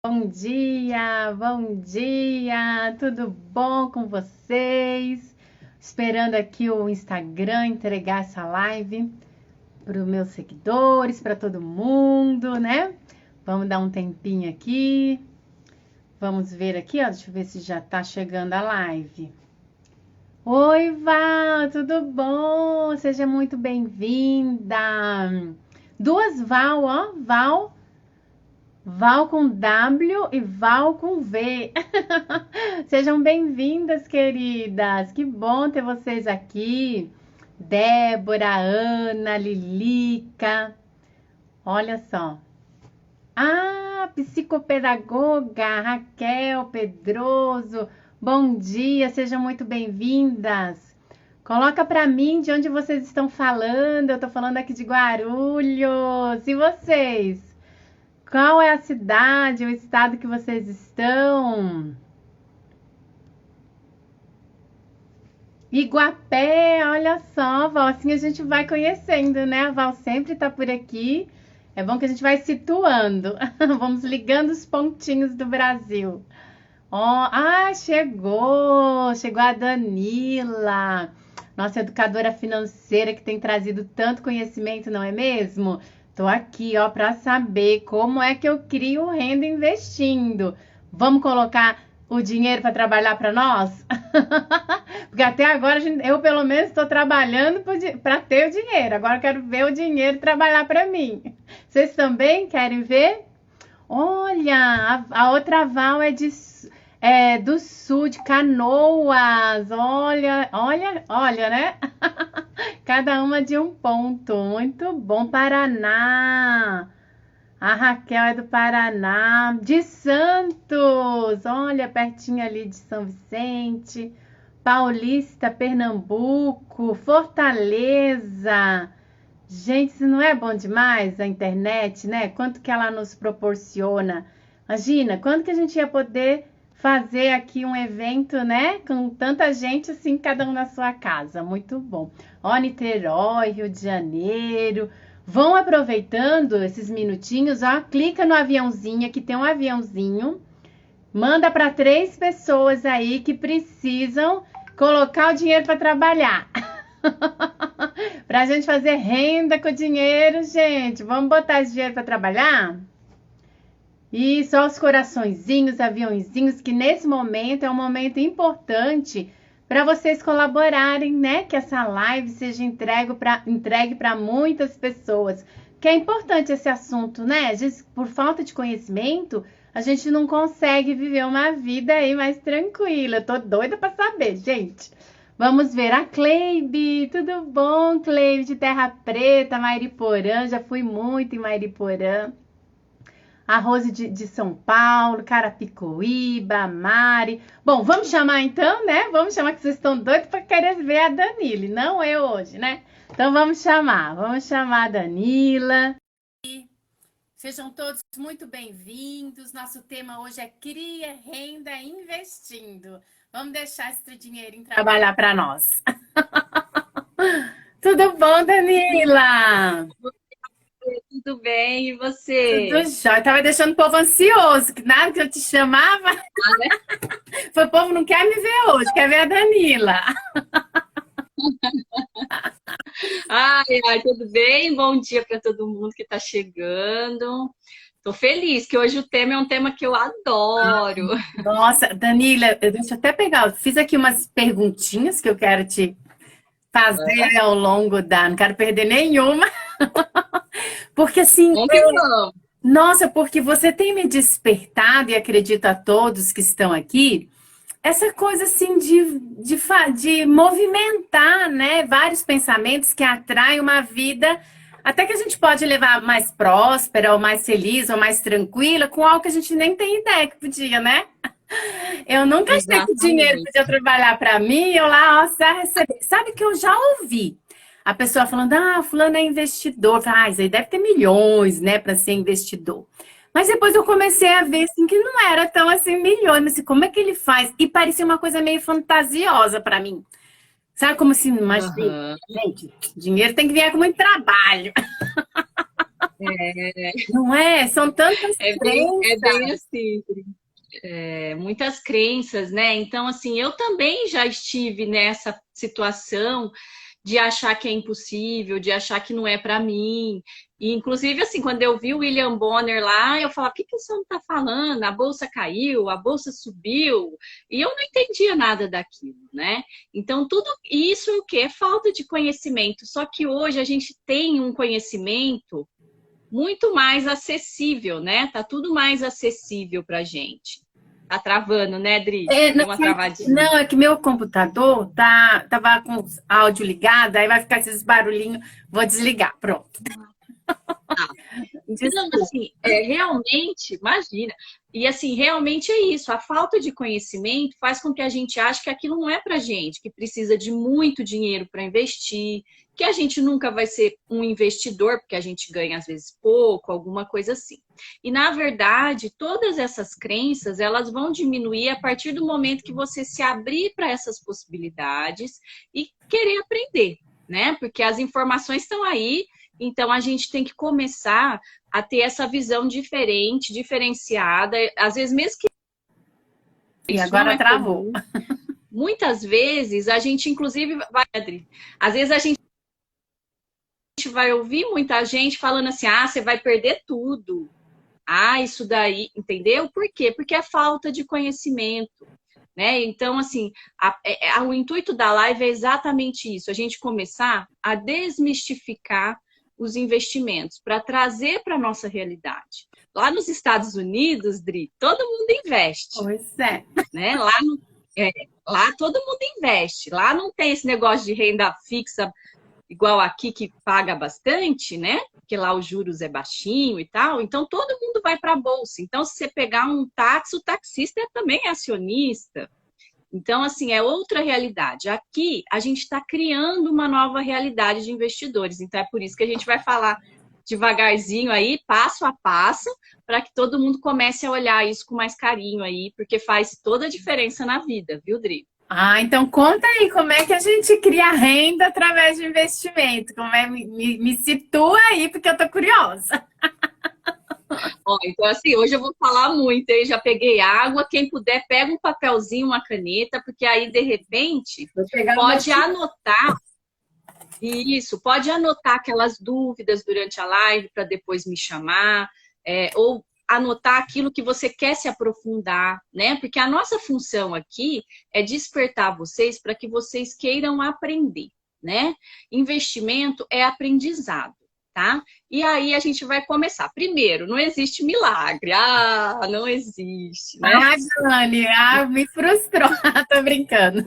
Bom dia, tudo bom com vocês? Esperando aqui o Instagram entregar essa live para os meus seguidores, para todo mundo, né? Vamos dar um tempinho aqui. Vamos ver aqui, ó, deixa eu ver se já tá chegando a live. Oi, Val, tudo bom? Seja muito bem-vinda. Duas Val, ó, Val com W e Val com V. Sejam bem-vindas, queridas. Que bom ter vocês aqui. Débora, Ana, Lilica. Olha só. Ah, psicopedagoga, Raquel Pedroso. Bom dia, sejam muito bem-vindas. Coloca para mim de onde vocês estão falando. Eu estou falando aqui de Guarulhos. E vocês? Qual é a cidade, o estado que vocês estão? Iguapé, olha só, Val, assim a gente vai conhecendo, né? A Val sempre tá por aqui. É bom que a gente vai situando. Vamos ligando os pontinhos do Brasil. Ó, chegou a Danila, nossa educadora financeira que tem trazido tanto conhecimento, não é mesmo? Tô aqui, ó, para saber como é que eu crio renda investindo. Vamos colocar o dinheiro para trabalhar para nós? Porque até agora eu pelo menos estou trabalhando para ter o dinheiro. Agora eu quero ver o dinheiro trabalhar para mim. Vocês também querem ver? Olha, a outra Val é do sul, de Canoas. Olha, né? Cada uma de um ponto. Muito bom. Paraná. A Raquel é do Paraná. De Santos. Olha, pertinho ali de São Vicente. Paulista, Pernambuco. Fortaleza. Gente, isso não é bom demais a internet, né? Quanto que ela nos proporciona. Imagina, quando que a gente ia poder fazer aqui um evento, né? Com tanta gente assim, cada um na sua casa. Muito bom. Ó, Niterói, Rio de Janeiro. Vão aproveitando esses minutinhos, ó. Clica no aviãozinho, aqui tem um aviãozinho. Manda para 3 pessoas aí que precisam colocar o dinheiro para trabalhar. Pra gente fazer renda com o dinheiro, gente. Vamos botar esse dinheiro para trabalhar? E só os coraçõezinhos, aviãozinhos, que nesse momento é um momento importante para vocês colaborarem, né? Que essa live seja entregue para muitas pessoas. Que é importante esse assunto, né? Por falta de conhecimento, a gente não consegue viver uma vida aí mais tranquila. Eu tô doida para saber, gente. Vamos ver a Cleibe. Tudo bom, Cleibe, de Terra Preta, Mairiporã. Já fui muito em Mairiporã. A Rose de São Paulo, Carapicuíba, Mari. Bom, vamos chamar então, né? Vamos chamar que vocês estão doidos para querer ver a Danile, não eu hoje, né? Então vamos chamar a Danila. Sejam todos muito bem-vindos. Nosso tema hoje é Cria Renda Investindo. Vamos deixar esse dinheirinho trabalhar para nós. Tudo bom, Danila? Tudo bem, e você? Tudo jóia. Tava deixando o povo ansioso, que nada que eu te chamava. Foi, o povo não quer me ver hoje, quer ver a Danila. Ai, tudo bem? Bom dia para todo mundo que está chegando. Tô feliz que hoje o tema é um tema que eu adoro. Nossa, Danila, deixa eu até pegar. Eu fiz aqui umas perguntinhas que eu quero te fazer ao longo da. Não quero perder nenhuma. Porque assim. Vamos que vamos. Nossa, porque você tem me despertado, e acredito a todos que estão aqui, essa coisa assim de movimentar, né? Vários pensamentos que atraem uma vida, até que a gente pode levar mais próspera, ou mais feliz, ou mais tranquila, com algo que a gente nem tem ideia que podia, né? Eu nunca achei que o dinheiro podia trabalhar para mim, eu lá, ó, já recebi. Sabe que eu já ouvi a pessoa falando, fulano é investidor. Isso aí deve ter milhões, né, para ser investidor. Mas depois eu comecei a ver, assim, que não era tão, assim, milhões. Mas assim, como é que ele faz? E parecia uma coisa meio fantasiosa para mim. Sabe como assim, imagina, gente, dinheiro tem que vir com muito trabalho. Não é? São tantas É bem crenças. assim. Muitas crenças, né? Então, assim, eu também já estive nessa situação de achar que é impossível, de achar que não é para mim. E, inclusive, assim, quando eu vi o William Bonner lá, eu falava, o que que esse homem tá falando? A bolsa caiu, a bolsa subiu, e eu não entendia nada daquilo, né? Então, tudo isso é o quê? É falta de conhecimento. Só que hoje a gente tem um conhecimento muito mais acessível, né? Tá tudo mais acessível pra gente. Tá travando, né, Dri? Não, Deu uma travadinha. não, é que meu computador tava com o áudio ligado, aí vai ficar esses barulhinhos. Vou desligar, pronto. Então, Desculpa. assim, realmente, imagina. E assim, realmente é isso. A falta de conhecimento faz com que a gente ache que aquilo não é pra gente, que precisa de muito dinheiro para investir, que a gente nunca vai ser um investidor, porque a gente ganha às vezes pouco, alguma coisa assim. E na verdade, todas essas crenças, elas vão diminuir a partir do momento que você se abrir para essas possibilidades e querer aprender, né? Porque as informações estão aí. Então, a gente tem que começar a ter essa visão diferente, diferenciada. Às vezes, mesmo que E isso não agora é travou. comum, muitas vezes a gente, inclusive, vai, Adri, às vezes a gente vai ouvir muita gente falando assim: ah, você vai perder tudo. Ah, isso daí, entendeu? Por quê? Porque é falta de conhecimento. Né? Então, assim, o intuito da live é exatamente isso: a gente começar a desmistificar os investimentos para trazer para a nossa realidade. Lá nos Estados Unidos, Dri, todo mundo investe, Pois é. né? É, lá todo mundo investe. Lá não tem esse negócio de renda fixa igual aqui que paga bastante, né? Porque lá os juros é baixinho e tal. Então todo mundo vai para a bolsa. Então se você pegar um táxi, o taxista também é acionista. Então, assim, é outra realidade. Aqui, a gente está criando uma nova realidade de investidores. Então, é por isso que a gente vai falar devagarzinho aí, passo a passo, para que todo mundo comece a olhar isso com mais carinho aí, porque faz toda a diferença na vida, viu, Dri? Ah, então conta aí como é que a gente cria renda através de investimento. Como é, me situa aí, porque eu tô curiosa. Ó, então, assim, hoje eu vou falar muito, hein? Já peguei água. Quem puder, pega um papelzinho, uma caneta, porque aí, de repente, Vou pegar uma. pode anotar. Isso, pode anotar aquelas dúvidas durante a live para depois me chamar, ou anotar aquilo que você quer se aprofundar, né? Porque a nossa função aqui é despertar vocês para que vocês queiram aprender, né? Investimento é aprendizado, tá? E aí a gente vai começar. Primeiro, não existe milagre. Ah, não existe, né? Ah, Dani, me frustrou. Tô brincando.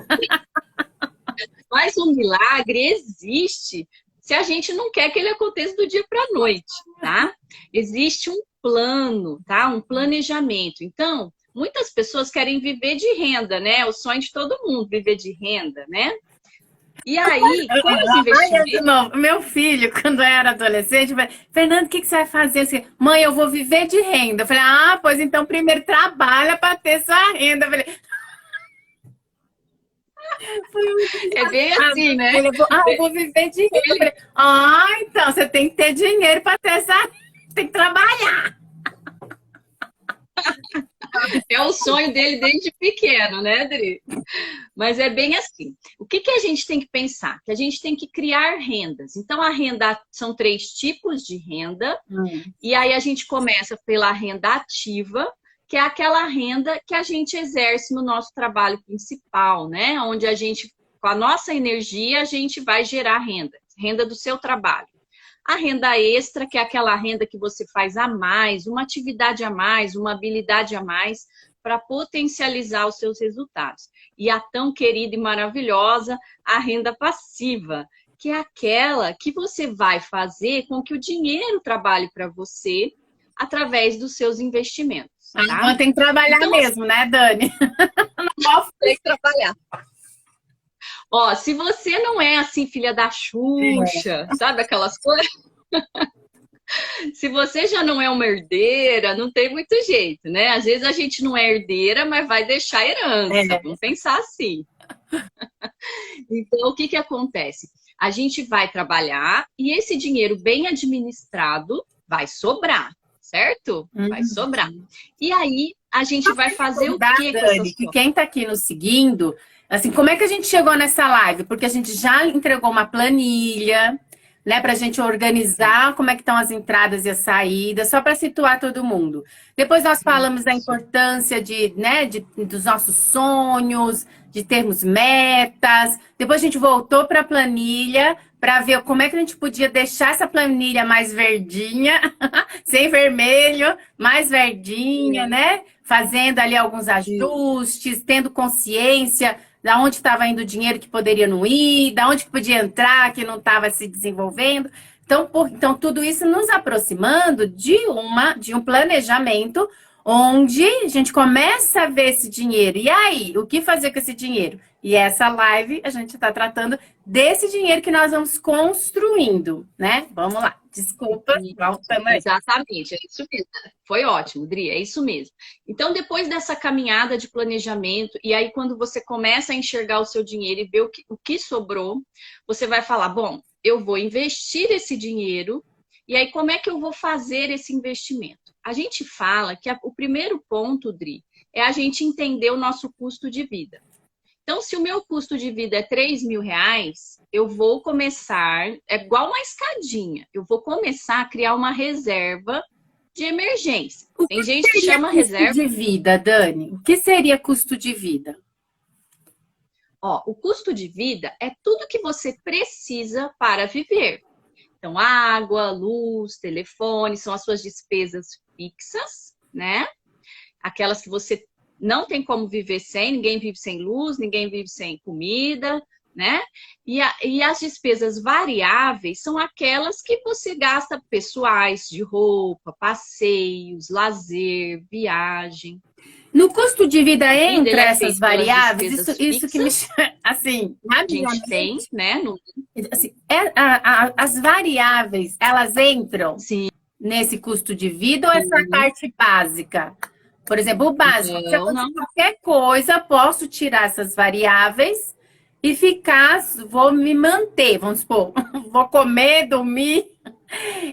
Mas o milagre existe se a gente não quer que ele aconteça do dia para a noite, tá? Existe um plano, tá? Um planejamento. Então, muitas pessoas querem viver de renda, né? O sonho de todo mundo, viver de renda, né? E aí, com os investimentos... Meu filho, quando era adolescente, falei, Fernando, o que você vai fazer? Assim, mãe, eu vou viver de renda. Eu falei, ah, pois então primeiro trabalha para ter sua renda. Eu falei, foi muito É bem engraçado. assim, né? Eu vou viver de renda. Eu falei, ah, então você tem que ter dinheiro para ter essa renda. Tem que trabalhar. É o sonho dele desde pequeno, né, Adri? Mas é bem assim. O que a gente tem que pensar? Que a gente tem que criar rendas. Então, a renda são 3 tipos de renda. E aí a gente começa pela renda ativa, que é aquela renda que a gente exerce no nosso trabalho principal, né? Onde a gente, com a nossa energia, a gente vai gerar renda. Renda do seu trabalho. A renda extra, que é aquela renda que você faz a mais, uma atividade a mais, uma habilidade a mais, para potencializar os seus resultados. E a tão querida e maravilhosa, a renda passiva, que é aquela que você vai fazer com que o dinheiro trabalhe para você através dos seus investimentos. Tá? Então tem que trabalhar então, mesmo, né, Dani? Não tem que trabalhar. Ó, se você não é assim, filha da Xuxa, sabe aquelas coisas? Se você já não é uma herdeira, não tem muito jeito, né? Às vezes a gente não é herdeira, mas vai deixar herança. Vamos pensar assim. Então, o que acontece? A gente vai trabalhar e esse dinheiro bem administrado vai sobrar, certo? Vai sobrar. E aí, a gente vai fazer o quê com Dani, essas que quem está aqui nos seguindo, assim, como é que a gente chegou nessa live? Porque a gente já entregou uma planilha, né, para a gente organizar como é que estão as entradas e as saídas, só para situar todo mundo. Depois nós falamos da importância dos nossos sonhos, de termos metas. Depois a gente voltou para a planilha para ver como é que a gente podia deixar essa planilha mais verdinha, sem vermelho, mais verdinha, né? Fazendo ali alguns ajustes, tendo consciência da onde estava indo o dinheiro que poderia não ir, da onde que podia entrar, que não estava se desenvolvendo. Então, tudo isso nos aproximando de um planejamento onde a gente começa a ver esse dinheiro. E aí, o que fazer com esse dinheiro? E essa live, a gente está tratando desse dinheiro que nós vamos construindo, né? Vamos lá. Desculpa. Exatamente, é isso mesmo. Foi ótimo, Dri, é isso mesmo. Então, depois dessa caminhada de planejamento, e aí quando você começa a enxergar o seu dinheiro e ver o que sobrou, você vai falar, bom, eu vou investir esse dinheiro, e aí como é que eu vou fazer esse investimento? A gente fala que o primeiro ponto, Dri, é a gente entender o nosso custo de vida. Então, se o meu custo de vida é 3 mil reais, eu vou começar, é igual uma escadinha, eu vou começar a criar uma reserva de emergência. Tem gente que chama reserva... custo de vida, Dani? O que seria custo de vida? Ó, o custo de vida é tudo que você precisa para viver. Então, água, luz, telefone, são as suas despesas fixas, né? Aquelas que você não tem como viver sem, ninguém vive sem luz, ninguém vive sem comida, né? E as despesas variáveis são aquelas que você gasta pessoais, de roupa, passeios, lazer, viagem. No custo de vida entra essas variáveis, isso que me assim, a gente tem, né? Assim, as variáveis, elas entram Sim. nesse custo de vida ou essa parte básica? Por exemplo, o básico, se acontecer qualquer coisa, posso tirar essas variáveis e ficar, vou me manter, vamos supor, vou comer, dormir.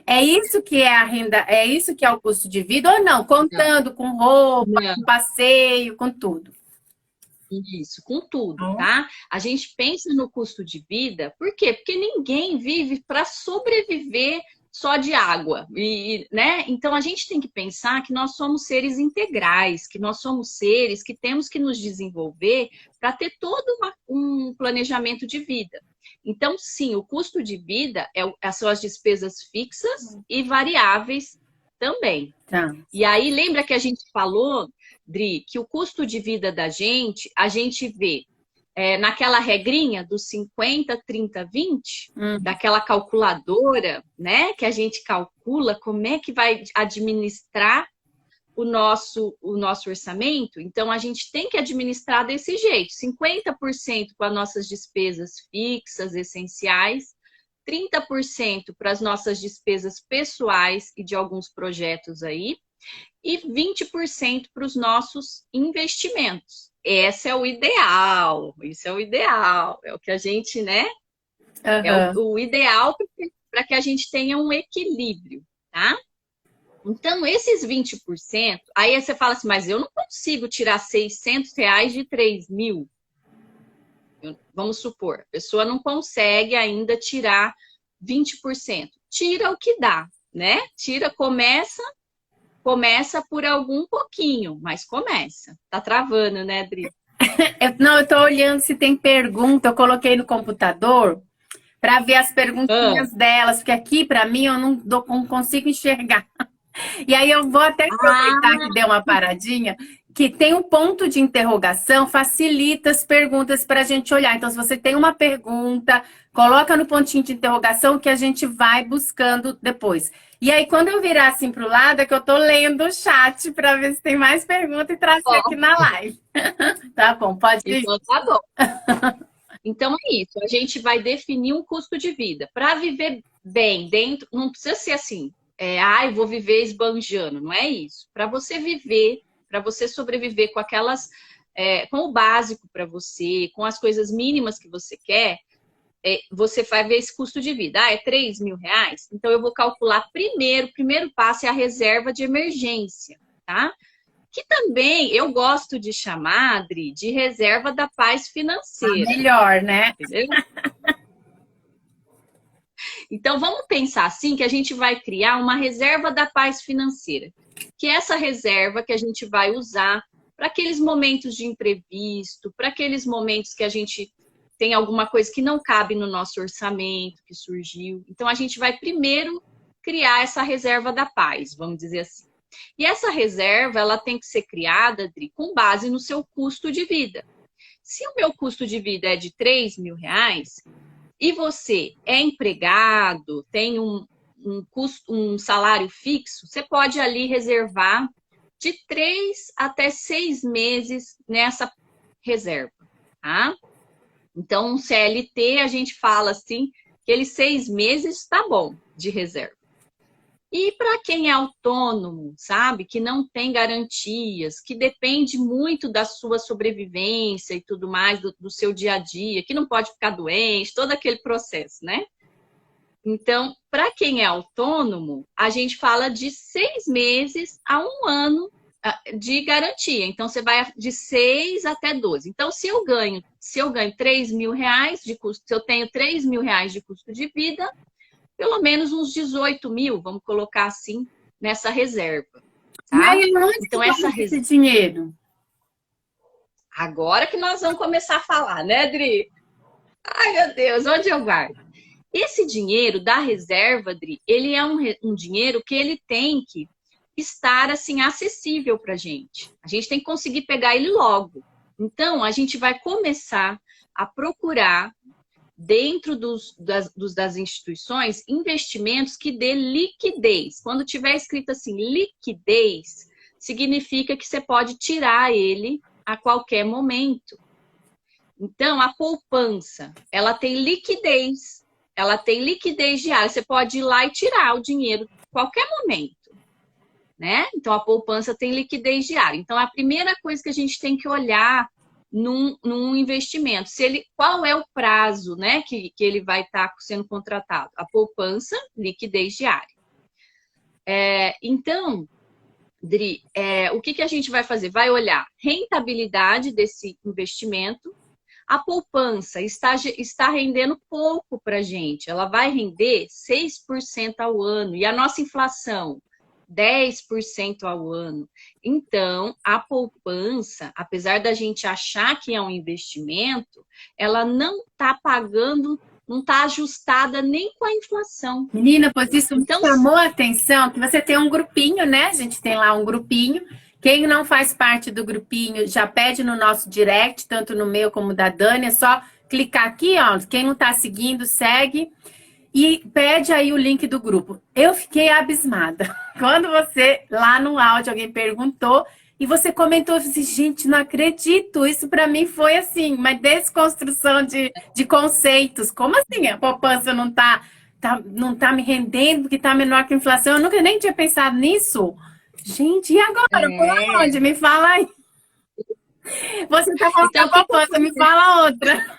É isso que é a renda, é isso que é o custo de vida ou não? Contando com roupa, com passeio, com tudo. Isso, com tudo, tá? A gente pensa no custo de vida, por quê? Porque ninguém vive para sobreviver só de água, né? Então a gente tem que pensar que nós somos seres integrais, que nós somos seres que temos que nos desenvolver para ter todo um planejamento de vida. Então, sim, o custo de vida são as despesas fixas e variáveis também. Tá. E aí, lembra que a gente falou, Dri, que o custo de vida da gente, a gente vê naquela regrinha dos 50, 30, 20, daquela calculadora, né? Que a gente calcula como é que vai administrar o nosso orçamento. Então, a gente tem que administrar desse jeito. 50% para as nossas despesas fixas, essenciais, 30% para as nossas despesas pessoais e de alguns projetos aí, e 20% para os nossos investimentos. Esse é o ideal, isso é o ideal, é o que a gente, né? É o ideal para que a gente tenha um equilíbrio, tá? Então, esses 20%, aí você fala assim, mas eu não consigo tirar 600 reais de 3 mil. Vamos supor, a pessoa não consegue ainda tirar 20%. Tira o que dá, né? Começa por algum pouquinho, mas começa. Tá travando, né, Dri? Eu tô olhando se tem pergunta. Eu coloquei no computador para ver as perguntinhas delas, porque aqui, para mim, eu não consigo enxergar. E aí eu vou até aproveitar que deu uma paradinha, que tem um ponto de interrogação, facilita as perguntas para a gente olhar. Então, se você tem uma pergunta, coloca no pontinho de interrogação que a gente vai buscando depois. E aí, quando eu virar assim para o lado, é que eu tô lendo o chat para ver se tem mais pergunta e trazer aqui na live. Tá bom, pode ir. Então, tá bom. Então, é isso. A gente vai definir um custo de vida. Para viver bem dentro, não precisa ser assim, eu vou viver esbanjando. Não é isso. Para você viver, para você sobreviver com aquelas, com o básico para você, com as coisas mínimas que você quer, você vai ver esse custo de vida. Ah, é R$ 3.000? Então, eu vou calcular primeiro. O primeiro passo é a reserva de emergência, tá? Que também eu gosto de chamar, Adri, de reserva da paz financeira. Melhor, né? Entendeu? Então, vamos pensar assim, que a gente vai criar uma reserva da paz financeira. Que é essa reserva que a gente vai usar para aqueles momentos de imprevisto, para aqueles momentos que a gente tem alguma coisa que não cabe no nosso orçamento, que surgiu. Então, a gente vai primeiro criar essa reserva da paz, vamos dizer assim. E essa reserva, ela tem que ser criada, Adri, com base no seu custo de vida. Se o meu custo de vida é de R$ 3.000 e você é empregado, tem um salário fixo, você pode ali reservar de 3 até 6 meses nessa reserva, tá? Então, um CLT, a gente fala assim, aqueles 6 meses tá bom de reserva. E para quem é autônomo, sabe, que não tem garantias, que depende muito da sua sobrevivência e tudo mais, do seu dia a dia, que não pode ficar doente, todo aquele processo, né? Então, para quem é autônomo, a gente fala de 6 meses a 1 ano de garantia. Então, você vai de 6 até 12. Então, se eu ganho R$ 3.000 de custo, se eu tenho R$ 3.000 de custo de vida, pelo menos uns 18 mil, vamos colocar assim, nessa reserva. Tá? E aí, onde então, que essa esse dinheiro? Agora que nós vamos começar a falar, né, Adri? Ai, meu Deus, onde eu guardo? Esse dinheiro da reserva, Adri, ele é um dinheiro que ele tem que estar, assim, acessível para a gente. A gente tem que conseguir pegar ele logo. Então, a gente vai começar a procurar dentro das instituições, investimentos que dê liquidez. Quando tiver escrito assim, liquidez, significa que você pode tirar ele a qualquer momento. Então, a poupança, ela tem liquidez diária. Você pode ir lá e tirar o dinheiro a qualquer momento, né? Então, a poupança tem liquidez diária. Então, a primeira coisa que a gente tem que olhar num investimento, qual é o prazo, né, que ele vai estar sendo contratado? A poupança, liquidez diária. Então, Dri, o que a gente vai fazer? Vai olhar rentabilidade desse investimento. A poupança está rendendo pouco para a gente. Ela vai render 6% ao ano. E a nossa inflação, 10% ao ano. Então, a poupança, apesar da gente achar que é um investimento, ela não está pagando, não está ajustada nem com a inflação. Menina, pois isso me chamou a atenção, que você tem um grupinho, né? A gente tem lá um grupinho. Quem não faz parte do grupinho, já pede no nosso direct, tanto no meu como da Dani, é só clicar aqui, ó. Quem não está seguindo, segue. E pede aí o link do grupo. Eu fiquei abismada. Quando você, lá no áudio, alguém perguntou e você comentou, eu disse, gente, não acredito. Isso para mim foi assim, uma desconstrução de conceitos. Como assim a poupança não tá me rendendo porque tá menor que a inflação? Eu nunca nem tinha pensado nisso. Gente, e agora? Por onde? Me fala aí. Você tá falando da poupança, me fala outra.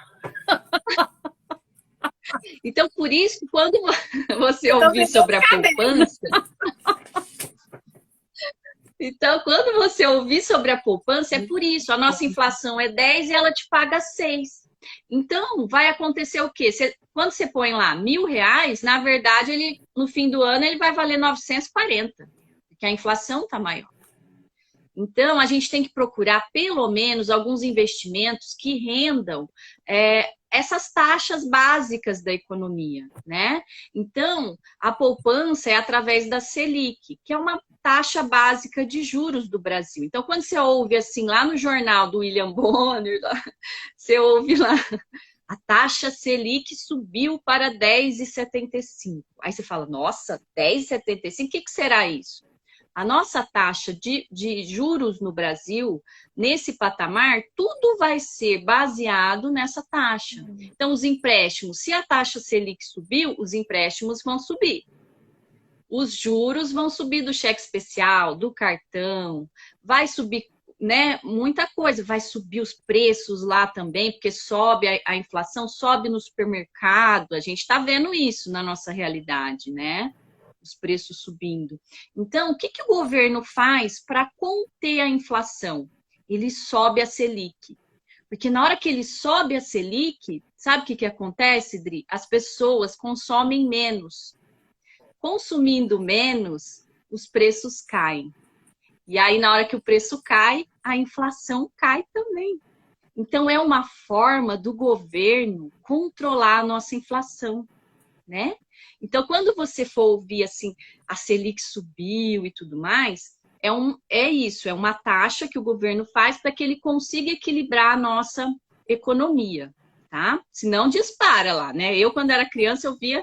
Então, por isso, quando você ouvir sobre a poupança... Então, quando você ouvir sobre a poupança, é por isso. A nossa inflação é 10 e ela te paga 6. Então, vai acontecer o quê? Quando você põe lá R$ 1.000, na verdade, no fim do ano, ele vai valer 940, porque a inflação está maior. Então, a gente tem que procurar, pelo menos, alguns investimentos que rendam essas taxas básicas da economia, né? Então, a poupança é através da Selic, que é uma taxa básica de juros do Brasil. Então, quando você ouve assim, lá no jornal do William Bonner, você ouve lá, a taxa Selic subiu para 10,75. Aí você fala, nossa, 10,75? O que será isso? A nossa taxa de juros no Brasil, nesse patamar, tudo vai ser baseado nessa taxa. Então, os empréstimos, se a taxa Selic subiu, os empréstimos vão subir. Os juros vão subir do cheque especial, do cartão, vai subir né, muita coisa. Vai subir os preços lá também, porque sobe a inflação, sobe no supermercado. A gente está vendo isso na nossa realidade, né? Os preços subindo. Então, o que que o governo faz para conter a inflação? Ele sobe a Selic. Porque na hora que ele sobe a Selic, sabe o que que acontece, Dri? As pessoas consomem menos. Consumindo menos, os preços caem. E aí, na hora que o preço cai, a inflação cai também. Então, é uma forma do governo controlar a nossa inflação, né? Então, quando você for ouvir assim, a Selic subiu e tudo mais, é isso, é uma taxa que o governo faz para que ele consiga equilibrar a nossa economia, tá? Senão dispara lá, né? Eu, quando era criança, eu via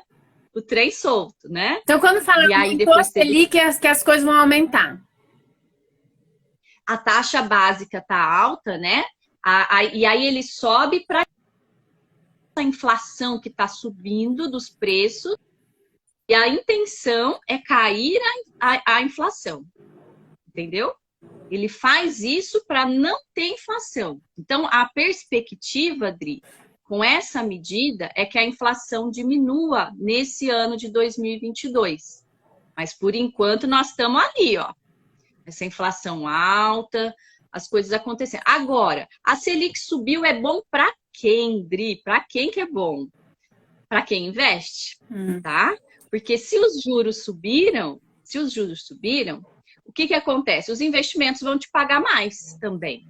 o trem solto, né? Então, quando fala E aí, aumentou a depois teve Selic, que as coisas vão aumentar. a taxa básica tá alta, né? E aí ele sobe para a inflação que está subindo dos preços, e a intenção é cair a inflação, entendeu? Ele faz isso para não ter inflação. Então, a perspectiva, Dri, com essa medida, é que a inflação diminua nesse ano de 2022. Mas, por enquanto, nós estamos ali, ó. Essa inflação alta, as coisas acontecendo. Agora, a Selic subiu, é bom para quem, Dri? Para quem que é bom? Para quem investe, tá? Porque se os juros subiram, o que que acontece? Os investimentos vão te pagar mais também,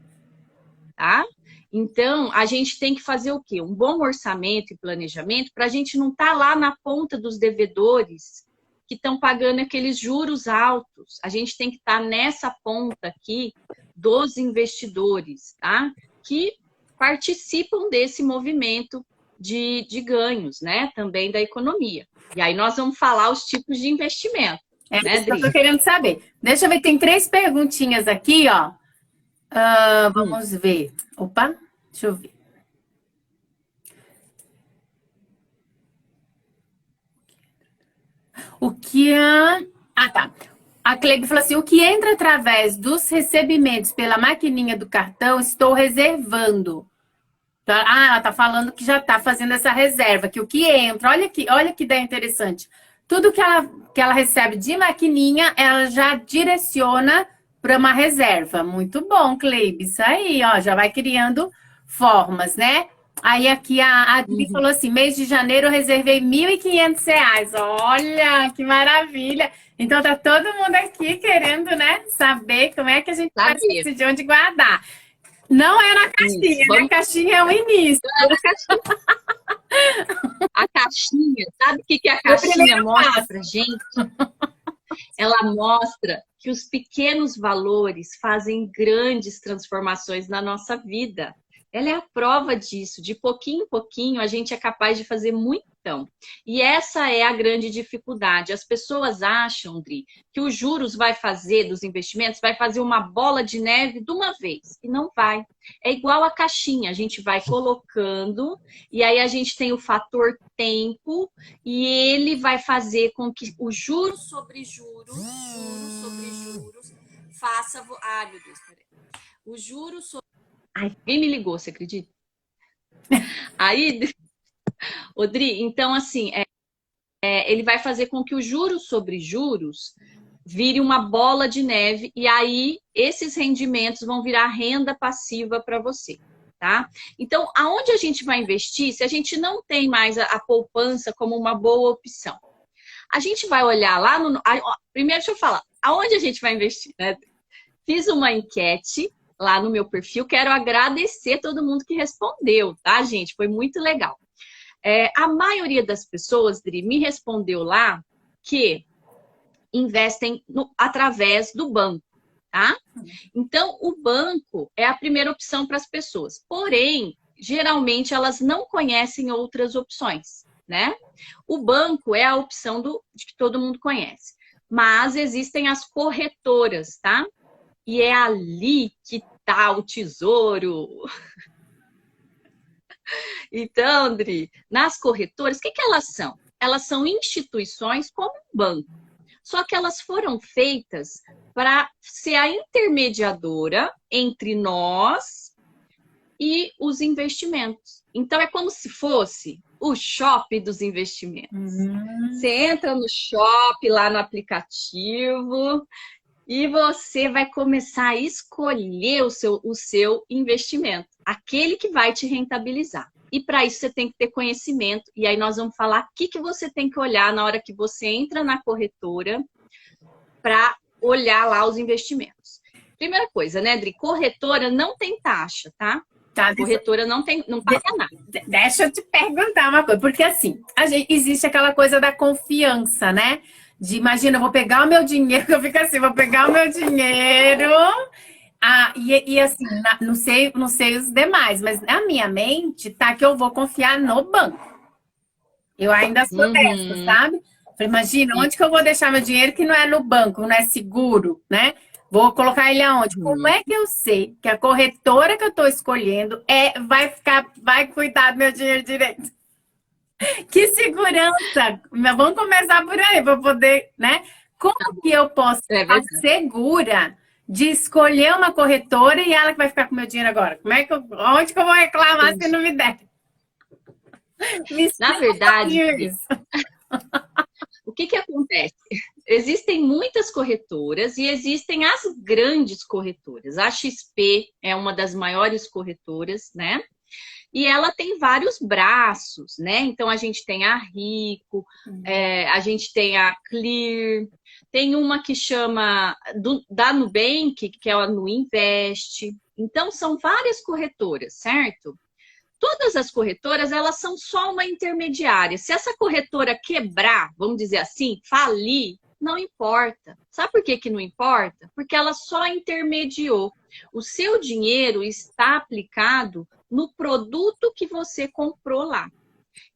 tá? Então, a gente tem que fazer o quê? Um bom orçamento e planejamento para a gente não estar lá na ponta dos devedores que estão pagando aqueles juros altos. A gente tem que estar nessa ponta aqui dos investidores, tá? Que participam desse movimento de ganhos, né? Também da economia. E aí nós vamos falar os tipos de investimento. É né, isso que eu Dri? tô querendo saber. Deixa eu ver, tem 3 perguntinhas aqui, ó. Vamos ver. Opa, deixa eu ver. O que tá. A Cleide falou assim: o que entra através dos recebimentos pela maquininha do cartão, estou reservando. Ela tá falando que já tá fazendo essa reserva, que o que entra, olha que ideia interessante. Tudo que ela recebe de maquininha, ela já direciona para uma reserva. Muito bom, Cleide. Isso aí, ó, já vai criando formas, né? Aí aqui a Adri falou assim: mês de janeiro eu reservei R$ 1.500. Olha, que maravilha! Então tá todo mundo aqui querendo, né, saber como é que a gente faz isso, de onde guardar. Não é na caixinha, Isso, né? A caixinha é o início. A caixinha, sabe o que a caixinha mostra pra gente? Ela mostra que os pequenos valores fazem grandes transformações na nossa vida. Ela é a prova disso. De pouquinho em pouquinho, a gente é capaz de fazer muitão. E essa é a grande dificuldade. As pessoas acham, Dri, que os juros dos investimentos, vai fazer uma bola de neve de uma vez. E não vai. É igual a caixinha. A gente vai colocando, e aí a gente tem o fator tempo, e ele vai fazer com que o juros sobre juros faça... Ai, meu Deus, peraí. O juros sobre... Ai, alguém me ligou, você acredita? Aí, Odri, então assim, ele vai fazer com que o juros sobre juros vire uma bola de neve e aí esses rendimentos vão virar renda passiva para você, tá? Então, aonde a gente vai investir se a gente não tem mais a poupança como uma boa opção? A gente vai olhar lá no... Primeiro, deixa eu falar, aonde a gente vai investir, né? Fiz uma enquete lá no meu perfil. Quero agradecer todo mundo que respondeu, tá, gente? Foi muito legal. A maioria das pessoas, Dri, me respondeu lá que investem através do banco, tá? Então, o banco é a primeira opção para as pessoas. Porém, geralmente, elas não conhecem outras opções, né? O banco é a opção de que todo mundo conhece. Mas existem as corretoras, tá? E é ali que tá o tesouro. Então, Andri, nas corretoras, o que elas são? Elas são instituições como um banco. Só que elas foram feitas para ser a intermediadora entre nós e os investimentos. Então, é como se fosse o shopping dos investimentos. Você entra no shopping, lá no aplicativo, e você vai começar a escolher o seu investimento, aquele que vai te rentabilizar. E para isso você tem que ter conhecimento. E aí nós vamos falar o que você tem que olhar na hora que você entra na corretora para olhar lá os investimentos. Primeira coisa, né, Adri? Corretora não tem taxa, tá? Corretora não paga nada. Deixa eu te perguntar uma coisa, porque assim, existe aquela coisa da confiança, né? Imagina, eu vou pegar o meu dinheiro, eu fico assim, vou pegar o meu dinheiro, e assim, não sei os demais, mas na minha mente tá que eu vou confiar no banco. Eu ainda sou dessa, sabe? Imagina, onde que eu vou deixar meu dinheiro que não é no banco, não é seguro, né? Vou colocar ele aonde? Como é que eu sei que a corretora que eu estou escolhendo vai cuidar do meu dinheiro direito? Que segurança! Vamos começar por aí para poder, né? Como que eu posso estar segura de escolher uma corretora e ela que vai ficar com o meu dinheiro agora? Onde que eu vou reclamar se não me der? Na verdade, o que acontece? Existem muitas corretoras e existem as grandes corretoras. A XP é uma das maiores corretoras, né? E ela tem vários braços, né? Então, a gente tem a Rico, a gente tem a Clear, tem uma que chama da Nubank, que é a Nuinvest. Então, são várias corretoras, certo? Todas as corretoras, elas são só uma intermediária. Se essa corretora quebrar, vamos dizer assim, falir, não importa. Sabe por que não importa? Porque ela só intermediou. O seu dinheiro está aplicado no produto que você comprou lá.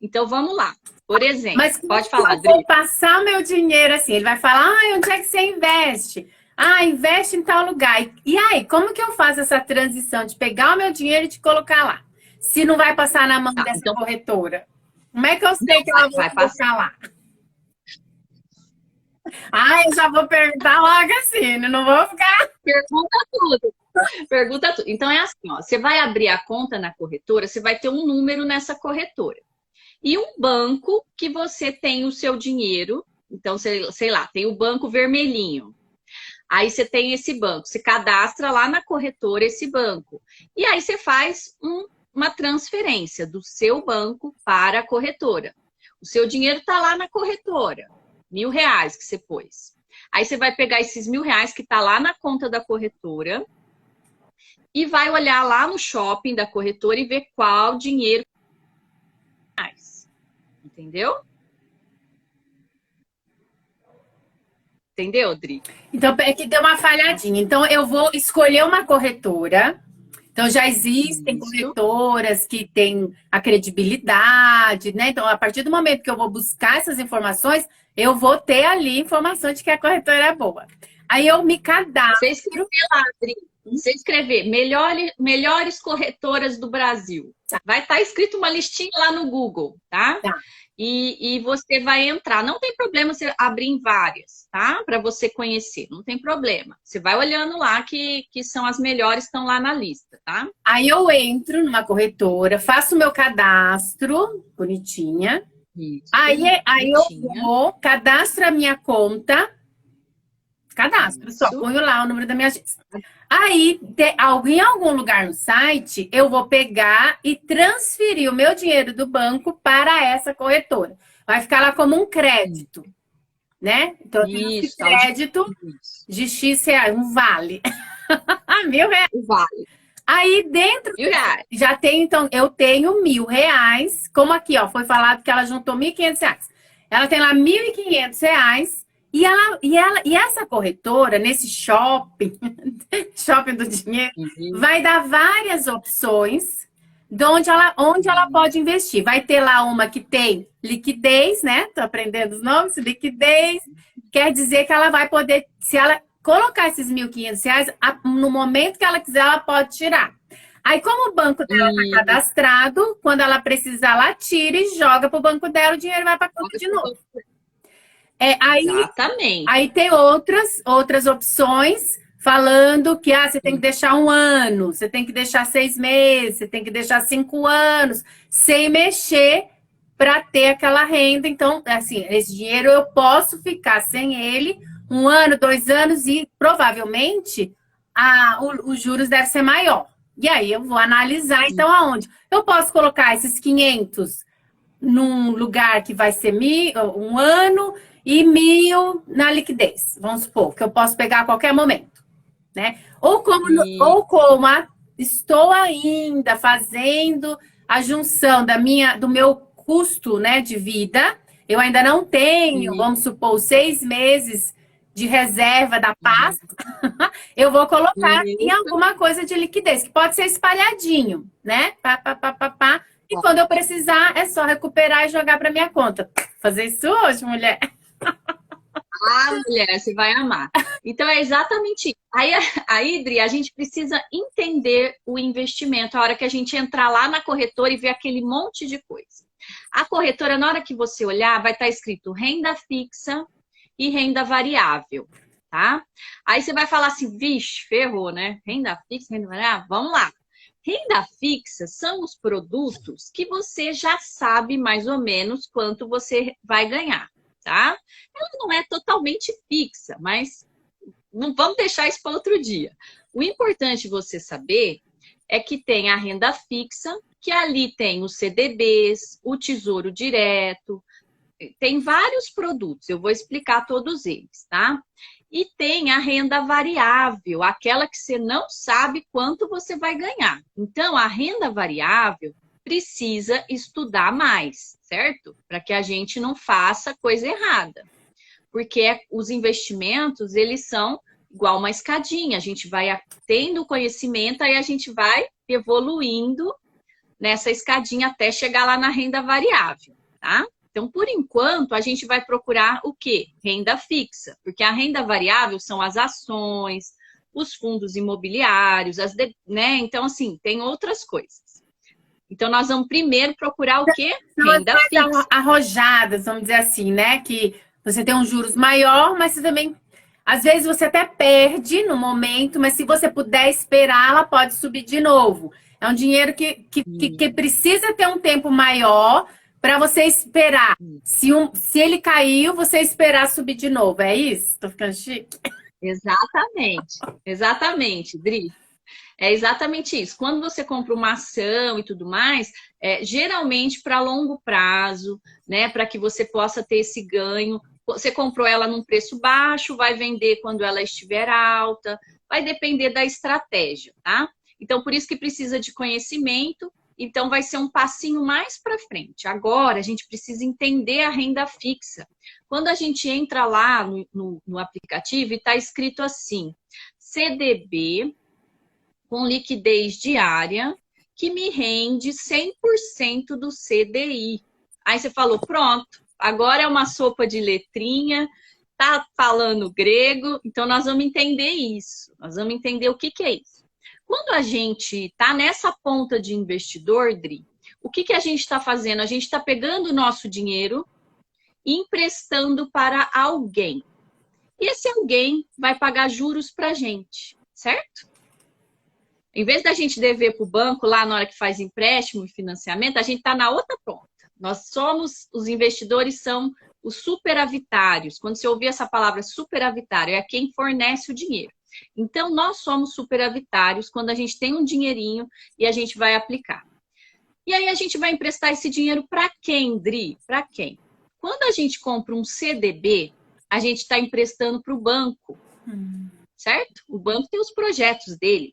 Então, vamos lá. Por exemplo, mas pode falar, Adri. Eu vou passar meu dinheiro assim, ele vai falar, onde é que você investe? Investe em tal lugar. E aí, como que eu faço essa transição de pegar o meu dinheiro e de colocar lá? Se não vai passar na mão dessa corretora? Como é que eu sei que ela vai colocar lá? Eu já vou perguntar logo assim, não vou ficar... Pergunta tudo. Então, é assim, ó, você vai abrir a conta na corretora, você vai ter um número nessa corretora. E um banco que você tem o seu dinheiro, então, sei lá, tem o banco vermelhinho. Aí você tem esse banco, você cadastra lá na corretora esse banco. E aí você faz uma transferência do seu banco para a corretora. O seu dinheiro está lá na corretora, R$1.000 que você pôs. Aí você vai pegar esses R$1.000 que está lá na conta da corretora e vai olhar lá no shopping da corretora e ver qual dinheiro mais. Entendeu? Entendeu, Dri? Então, é que deu uma falhadinha. Então, eu vou escolher uma corretora. Então, já existem corretoras que têm a credibilidade, né? Então, a partir do momento que eu vou buscar essas informações, eu vou ter ali informação de que a corretora é boa. Aí, eu me cadastro. Você escrever lá, Adri. Você escrever melhores corretoras do Brasil. Vai estar escrito uma listinha lá no Google, tá? E você vai entrar. Não tem problema você abrir em várias, tá? Para você conhecer. Não tem problema. Você vai olhando lá que são as melhores, estão lá na lista, tá? Aí eu entro numa corretora, faço o meu cadastro, bonitinha. Isso, aí eu vou, cadastro a minha conta. Cadastro, só ponho lá o número da minha agência. Aí, em algum lugar no site, eu vou pegar e transferir o meu dinheiro do banco para essa corretora. Vai ficar lá como um crédito, né? Então, esse crédito de X reais, um vale. R$1.000. Um vale. Aí, dentro, já tem, então, eu tenho R$1.000, como aqui, ó, foi falado que ela juntou R$1.500. Ela tem lá R$1.500. E essa corretora, nesse shopping do dinheiro, vai dar várias opções de onde ela pode investir. Vai ter lá uma que tem liquidez, né? Tô aprendendo os nomes. Liquidez quer dizer que ela vai poder, se ela colocar esses R$1.500, no momento que ela quiser, ela pode tirar. Aí, como o banco dela está cadastrado, quando ela precisar, ela tira e joga para o banco dela, o dinheiro vai para a conta de novo. Exatamente. Aí tem outras opções falando que você tem que deixar 1 ano, você tem que deixar 6 meses, você tem que deixar 5 anos, sem mexer para ter aquela renda. Então, assim, esse dinheiro eu posso ficar sem ele 1 ano, 2 anos e provavelmente os juros devem ser maior. E aí eu vou analisar, então, aonde? Eu posso colocar esses 500 num lugar que vai ser 1 ano e 1.000 na liquidez. Vamos supor que eu posso pegar a qualquer momento, né? Ou como estou ainda fazendo a junção do meu custo, né, de vida, eu ainda não tenho, vamos supor, 6 meses de reserva da paz, eu vou colocar em alguma coisa de liquidez, que pode ser espalhadinho, né? E quando eu precisar, é só recuperar e jogar para minha conta. Fazer isso hoje, mulher. Mulher, você vai amar. Então, é exatamente isso. Aí, Dri, a gente precisa entender o investimento. A hora que a gente entrar lá na corretora e ver aquele monte de coisa. A corretora, na hora que você olhar, vai estar escrito renda fixa e renda variável, tá? Aí você vai falar assim, vixe, ferrou, né? Renda fixa, renda variável, vamos lá. Renda fixa são os produtos que você já sabe mais ou menos quanto você vai ganhar, tá? Ela não é totalmente fixa, mas não vamos deixar isso para outro dia. O importante você saber é que tem a renda fixa, que ali tem os CDBs, o Tesouro Direto, tem vários produtos, eu vou explicar todos eles, tá? E tem a renda variável, aquela que você não sabe quanto você vai ganhar. Então, a renda variável precisa estudar mais, certo? Para que a gente não faça coisa errada. Porque os investimentos, eles são igual uma escadinha. A gente vai tendo conhecimento, aí a gente vai evoluindo nessa escadinha até chegar lá na renda variável, tá? Então, por enquanto, a gente vai procurar o quê? Renda fixa, porque a renda variável são as ações, os fundos imobiliários, né? Então, assim, tem outras coisas. Então, nós vamos primeiro procurar o quê? Renda fixa. Arrojadas, vamos dizer assim, né? Que você tem um juros maior, mas você também... Às vezes você até perde no momento, mas se você puder esperar, ela pode subir de novo. É um dinheiro que precisa ter um tempo maior para você esperar. Se ele caiu, você esperar subir de novo. É isso? Tô ficando chique? Exatamente. Exatamente, Dri. É exatamente isso. Quando você compra uma ação e tudo mais, geralmente para longo prazo, né? Para que você possa ter esse ganho. Você comprou ela num preço baixo, vai vender quando ela estiver alta. Vai depender da estratégia, tá? Então, por isso que precisa de conhecimento. Então, vai ser um passinho mais para frente. Agora, a gente precisa entender a renda fixa. Quando a gente entra lá no aplicativo e está escrito assim, CDB com liquidez diária que me rende 100% do CDI. Aí você falou, pronto, agora é uma sopa de letrinha, tá falando grego, então nós vamos entender isso. Nós vamos entender o que é isso. Quando a gente está nessa ponta de investidor, Dri, o que a gente está fazendo? A gente está pegando o nosso dinheiro e emprestando para alguém. E esse alguém vai pagar juros para a gente, certo? Em vez da gente dever para o banco lá na hora que faz empréstimo e financiamento, a gente está na outra ponta. Os investidores são os superavitários. Quando você ouvir essa palavra superavitário, é quem fornece o dinheiro. Então, nós somos superavitários quando a gente tem um dinheirinho e a gente vai aplicar. E aí, a gente vai emprestar esse dinheiro para quem, Dri? Para quem? Quando a gente compra um CDB, a gente está emprestando para o banco, certo? O banco tem os projetos dele.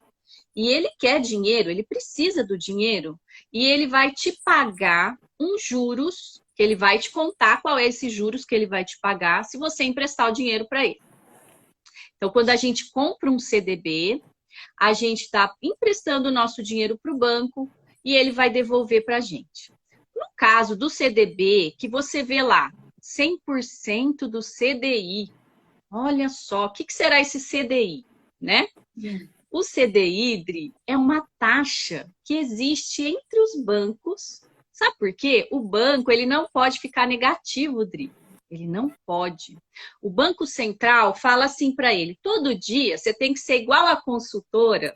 E ele quer dinheiro, ele precisa do dinheiro. E ele vai te pagar uns juros, que ele vai te contar qual é esse juros que ele vai te pagar se você emprestar o dinheiro para ele. Então, quando a gente compra um CDB, a gente está emprestando o nosso dinheiro para o banco e ele vai devolver para a gente. No caso do CDB, que você vê lá, 100% do CDI. Olha só, o que será esse CDI, né? O CDI, Dri, é uma taxa que existe entre os bancos. Sabe por quê? O banco ele não pode ficar negativo, Dri. Ele não pode. O Banco Central fala assim para ele: todo dia você tem que ser igual a consultora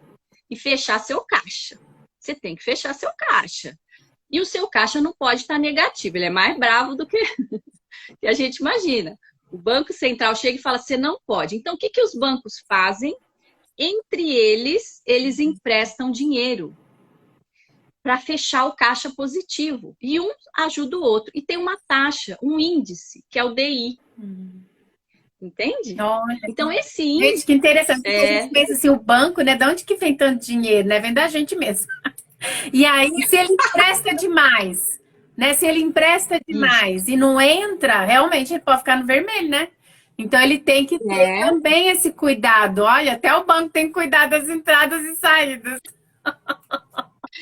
e fechar seu caixa. Você tem que fechar seu caixa. E o seu caixa não pode estar negativo. Ele é mais bravo do que a gente imagina. O Banco Central chega e fala: você não pode. Então, o que os bancos fazem? Entre eles emprestam dinheiro para fechar o caixa positivo. E um ajuda o outro. E tem uma taxa, um índice, que é o DI. Entende? Olha, então, esse índice... Gente, que interessante. A gente pensa assim, o banco, né? De onde que vem tanto dinheiro, né? Vem da gente mesmo. E aí, se ele empresta demais, né? Se ele empresta demais e não entra, realmente ele pode ficar no vermelho, né? Então, ele tem que ter também esse cuidado. Olha, até o banco tem que cuidar das entradas e saídas.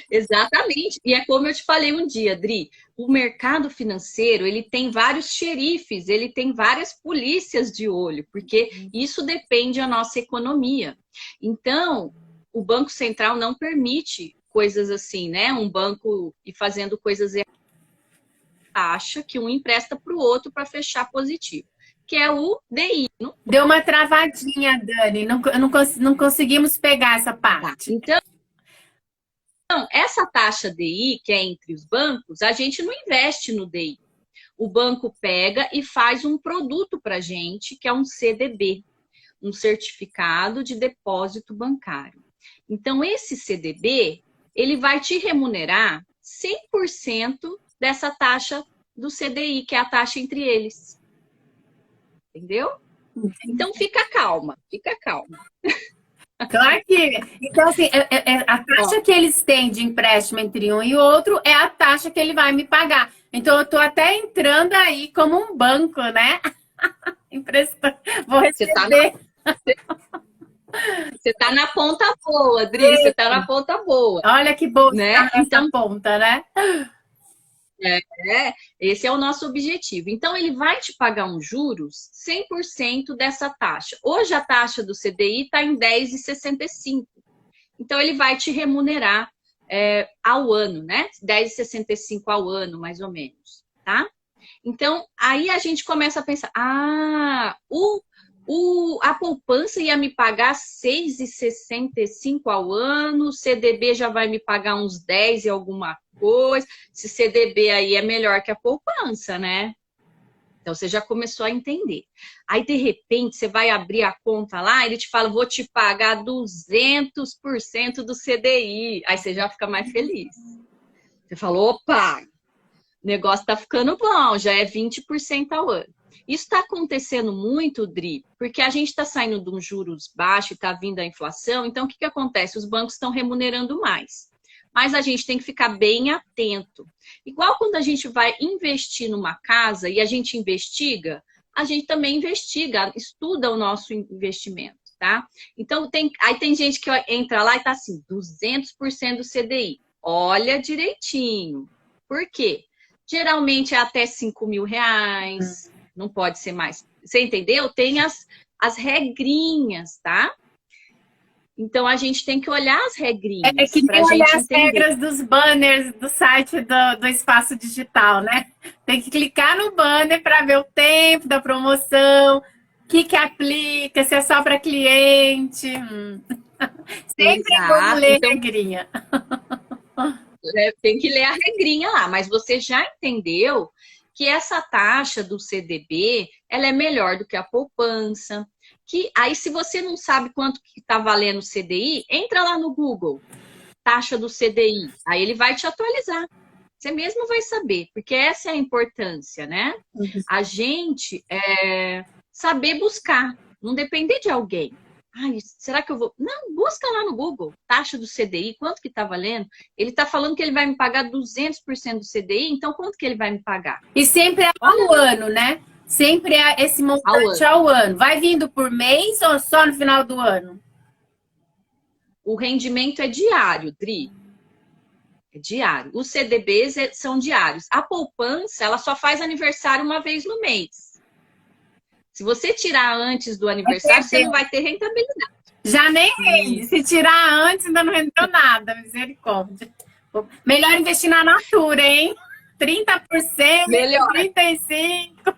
Exatamente. E é como eu te falei um dia, Dri, o mercado financeiro, ele tem vários xerifes, ele tem várias polícias de olho, porque isso depende da nossa economia. Então, o Banco Central não permite coisas assim, né? Um banco ir fazendo coisas taxa que um empresta para o outro para fechar positivo, que é o DI. Deu uma travadinha, Dani. Não conseguimos pegar essa parte. Então, essa taxa DI, que é entre os bancos, a gente não investe no DI. O banco pega e faz um produto para a gente, que é um CDB, um certificado de depósito bancário. Então, esse CDB, ele vai te remunerar 100% dessa taxa do CDI, que é a taxa entre eles. Entendeu? Então, fica calma, fica calma. Claro que... Então, assim, a taxa que eles têm de empréstimo entre um e outro é a taxa que ele vai me pagar. Então, eu estou até entrando aí como um banco, né? Emprestando. Vou receber. Você tá na ponta boa, Dri. Você tá na ponta boa. Olha que boa, né? Então, ponta, né? Esse é o nosso objetivo. Então, ele vai te pagar uns juros 100% dessa taxa. Hoje, a taxa do CDI está em 10,65. Então, ele vai te remunerar ao ano, né? 10,65 ao ano, mais ou menos, tá? Então, aí a gente começa a pensar, a poupança ia me pagar 6,65 ao ano, o CDB já vai me pagar uns 10 e alguma coisa. Esse CDB aí é melhor que a poupança, né? Então, você já começou a entender. Aí, de repente, você vai abrir a conta lá, ele te fala, vou te pagar 200% do CDI. Aí você já fica mais feliz. Você falou, opa, o negócio tá ficando bom, já é 20% ao ano. Isso está acontecendo muito, Dri, porque a gente está saindo de um juros baixo e está vindo a inflação. Então, o que acontece? Os bancos estão remunerando mais. Mas a gente tem que ficar bem atento. Igual quando a gente vai investir numa casa e a gente investiga, a gente também investiga, estuda o nosso investimento, tá? Então, aí tem gente que entra lá e tá assim, 200% do CDI. Olha direitinho. Por quê? Geralmente é até 5 mil reais, não pode ser mais. Você entendeu? Tem as regrinhas, tá? Então, a gente tem que olhar as regrinhas. É que nem olhar as regras dos banners do site do Espaço Digital, né? Tem que clicar no banner para ver o tempo da promoção, o que aplica, se é só para cliente. Sempre vamos ler a regrinha. Tem que ler a regrinha lá, mas você já entendeu que essa taxa do CDB, ela é melhor do que a poupança. Que aí, se você não sabe quanto que está valendo o CDI, entra lá no Google, taxa do CDI. Aí ele vai te atualizar. Você mesmo vai saber, porque essa é a importância, né? A gente saber buscar, não depender de alguém. Ai, será que eu vou... Não, busca lá no Google, taxa do CDI, quanto que está valendo? Ele está falando que ele vai me pagar 200% do CDI, então quanto que ele vai me pagar? E sempre é ao ano, né? Sempre é esse montante ao ano. Vai vindo por mês ou só no final do ano? O rendimento é diário, Dri. É diário. Os CDBs são diários. A poupança, ela só faz aniversário uma vez no mês. Se você tirar antes do aniversário, você não vai ter rentabilidade. Já nem rende. Se tirar antes, ainda não rendeu nada. Misericórdia. Melhor investir na Natura, hein? 30%, melhor. 35%.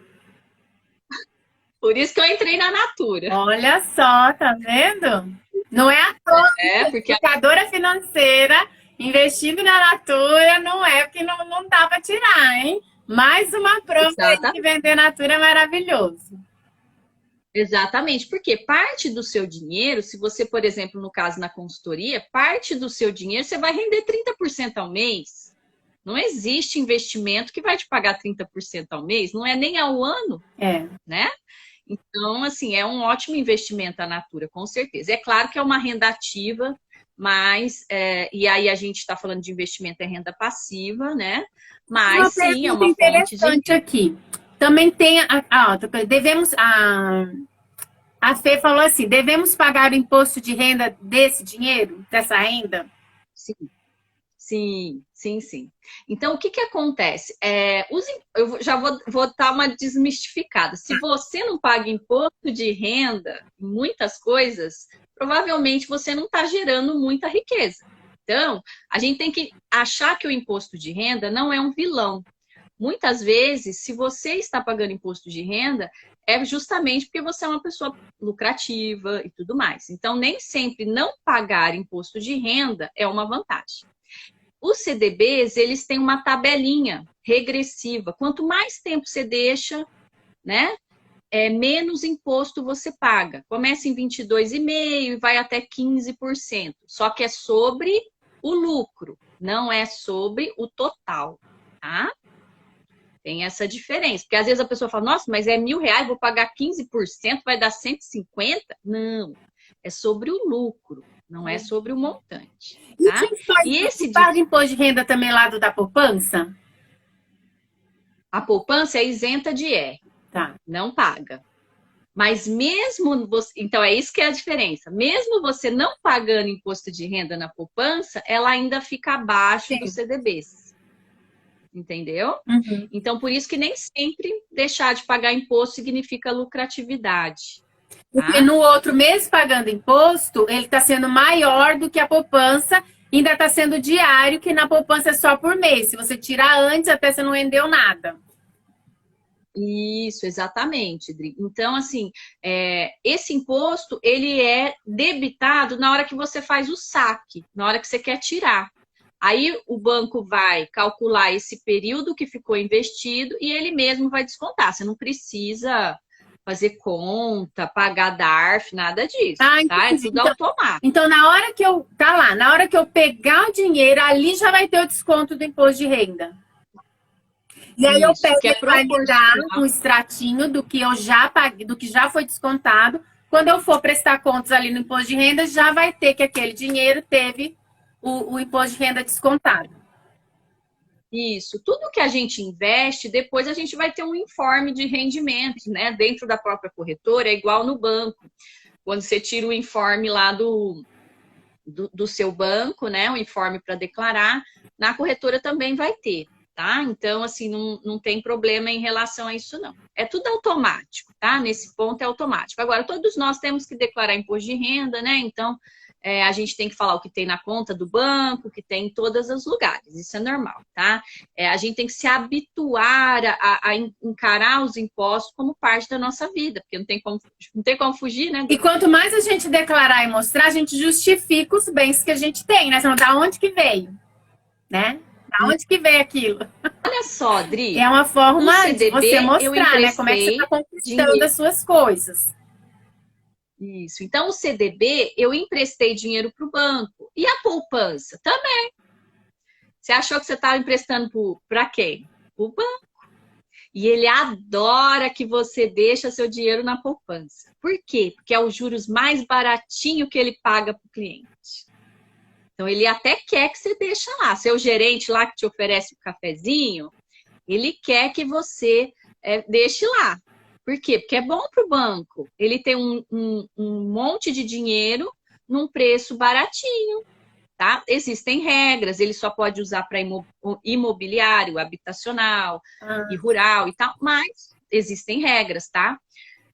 Por isso que eu entrei na Natura. Olha só, tá vendo? Não é à toa. Porque Educadora financeira, investindo na Natura, não é porque não dá para tirar, hein? Mais uma prova aí que vender Natura é maravilhoso. Exatamente, porque parte do seu dinheiro, se você, por exemplo, no caso na consultoria, parte do seu dinheiro você vai render 30% ao mês. Não existe investimento que vai te pagar 30% ao mês, não é nem ao ano, né? Então, assim, é um ótimo investimento a Natura, com certeza. É claro que é uma renda ativa, mas, e aí a gente está falando de investimento em renda passiva, né? Mas sim, é uma interessante fonte aqui. Também tem, a Fê falou assim, devemos pagar o imposto de renda desse dinheiro, dessa renda? Sim. Então, o que acontece? Eu já vou dar uma desmistificada. Se você não paga imposto de renda em muitas coisas, provavelmente você não está gerando muita riqueza. Então, a gente tem que achar que o imposto de renda não é um vilão. Muitas vezes, se você está pagando imposto de renda, é justamente porque você é uma pessoa lucrativa e tudo mais. Então, nem sempre não pagar imposto de renda é uma vantagem. Os CDBs, eles têm uma tabelinha regressiva. Quanto mais tempo você deixa, né, menos imposto você paga. Começa em 22,5% e vai até 15%. Só que é sobre o lucro, não é sobre o total, tá? Tem essa diferença. Porque às vezes a pessoa fala, nossa, mas é R$1.000, vou pagar 15%, vai dar 150? Não, é sobre o lucro. Não é sobre o montante. Tá? E esse paga imposto de renda também lá da poupança? A poupança é isenta de IR. Tá. Não paga. Mas mesmo você... Então, é isso que é a diferença. Mesmo você não pagando imposto de renda na poupança, ela ainda fica abaixo dos CDBs. Entendeu? Uhum. Então, por isso que nem sempre deixar de pagar imposto significa lucratividade. Porque no outro, mesmo pagando imposto, ele está sendo maior do que a poupança, ainda está sendo diário, que na poupança é só por mês. Se você tirar antes, até você não rendeu nada. Isso, exatamente, Dri. Então, assim, esse imposto, ele é debitado na hora que você faz o saque, na hora que você quer tirar. Aí o banco vai calcular esse período que ficou investido e ele mesmo vai descontar. Você não precisa fazer conta, pagar DARF, nada disso, tá? É tudo automático. Então, na hora que eu pegar o dinheiro, ali já vai ter o desconto do imposto de renda. E aí eu pego para me dar um extratinho do que eu já paguei, do que já foi descontado. Quando eu for prestar contas ali no imposto de renda, já vai ter que aquele dinheiro teve o imposto de renda descontado. Isso. Tudo que a gente investe, depois a gente vai ter um informe de rendimento, né? Dentro da própria corretora, é igual no banco. Quando você tira o informe lá do seu banco, né? O informe para declarar, na corretora também vai ter, tá? Então, assim, não tem problema em relação a isso, não. É tudo automático, tá? Nesse ponto é automático. Agora, todos nós temos que declarar imposto de renda, né? Então, a gente tem que falar o que tem na conta do banco, o que tem em todos os lugares. Isso é normal, tá? A gente tem que se habituar a encarar os impostos como parte da nossa vida, porque não tem como fugir, né? E quanto mais a gente declarar e mostrar, a gente justifica os bens que a gente tem, né? Senão, da onde que veio, né? Da onde que veio aquilo? Olha só, Dri. É uma forma CDB, de você mostrar, né? Como é que você está conquistando as suas coisas. Isso. Então, o CDB, eu emprestei dinheiro para o banco. E a poupança? Também. Você achou que você estava emprestando para quem? Para o banco. E ele adora que você deixa seu dinheiro na poupança. Por quê? Porque é os juros mais baratinho que ele paga para o cliente. Então, ele até quer que você deixe lá. Seu gerente lá que te oferece um cafezinho, ele quer que você deixe lá. Por quê? Porque é bom para o banco. Ele tem um monte de dinheiro num preço baratinho, tá? Existem regras, ele só pode usar para imobiliário, habitacional e rural e tal, mas existem regras, tá?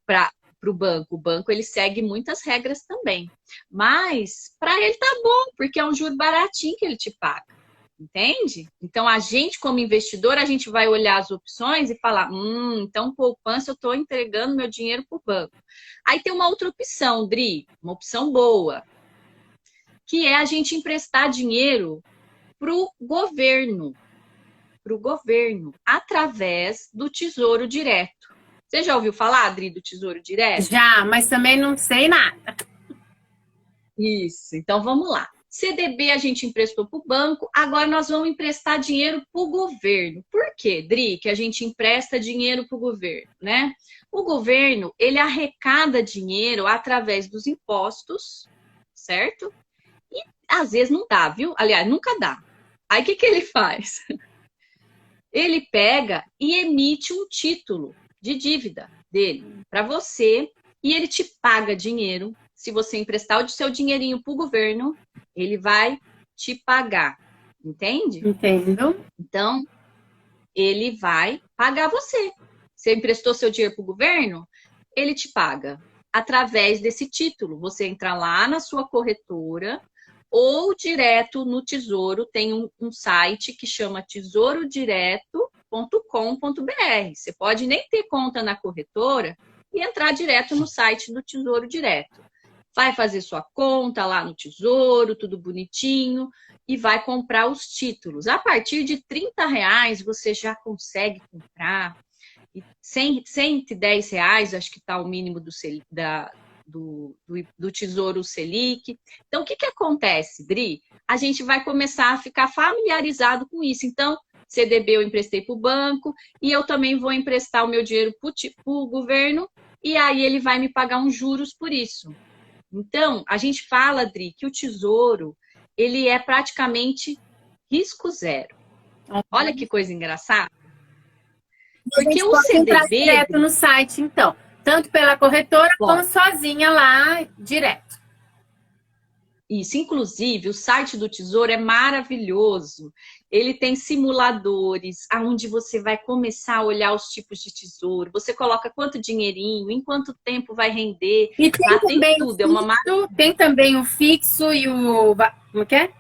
Para o banco. O banco, ele segue muitas regras também. Mas, para ele tá bom, porque é um juro baratinho que ele te paga, Entende? Então, a gente, como investidor, a gente vai olhar as opções e falar, então, poupança, eu estou entregando meu dinheiro para o banco. Aí tem uma outra opção, Dri, uma opção boa, que é a gente emprestar dinheiro para o governo, através do Tesouro Direto. Você já ouviu falar, Dri, do Tesouro Direto? Já, mas também não sei nada. Isso, então vamos lá. CDB a gente emprestou para o banco, agora nós vamos emprestar dinheiro para o governo. Por quê, Dri, que a gente empresta dinheiro para o governo, né? O governo, ele arrecada dinheiro através dos impostos, certo? E às vezes não dá, viu? Aliás, nunca dá. Aí o que ele faz? Ele pega e emite um título de dívida dele para você e ele te paga dinheiro. Se você emprestar o seu dinheirinho para o governo, ele vai te pagar. Entende? Entendo. Então, ele vai pagar você. Você emprestou seu dinheiro para o governo, ele te paga através desse título. Você entra lá na sua corretora ou direto no Tesouro. Tem um site que chama tesourodireto.com.br. Você pode nem ter conta na corretora e entrar direto no site do Tesouro Direto. Vai fazer sua conta lá no Tesouro, tudo bonitinho, e vai comprar os títulos. A partir de R$30 você já consegue comprar. E R$110, acho que está o mínimo do Tesouro Selic. Então, o que acontece, Dri? A gente vai começar a ficar familiarizado com isso. Então, CDB eu emprestei para o banco e eu também vou emprestar o meu dinheiro para o governo e aí ele vai me pagar uns juros por isso. Então, a gente fala, Dri, que o Tesouro, ele é praticamente risco zero. Olha que coisa engraçada. Porque o CDB... entrar direto no site, então. Tanto pela corretora, como sozinha lá, direto. Isso, inclusive, o site do Tesouro é maravilhoso. Ele tem simuladores, onde você vai começar a olhar os tipos de tesouro. Você coloca quanto dinheirinho, em quanto tempo vai render. E tem lá também tem tudo. Tem também o fixo e o... Como que é?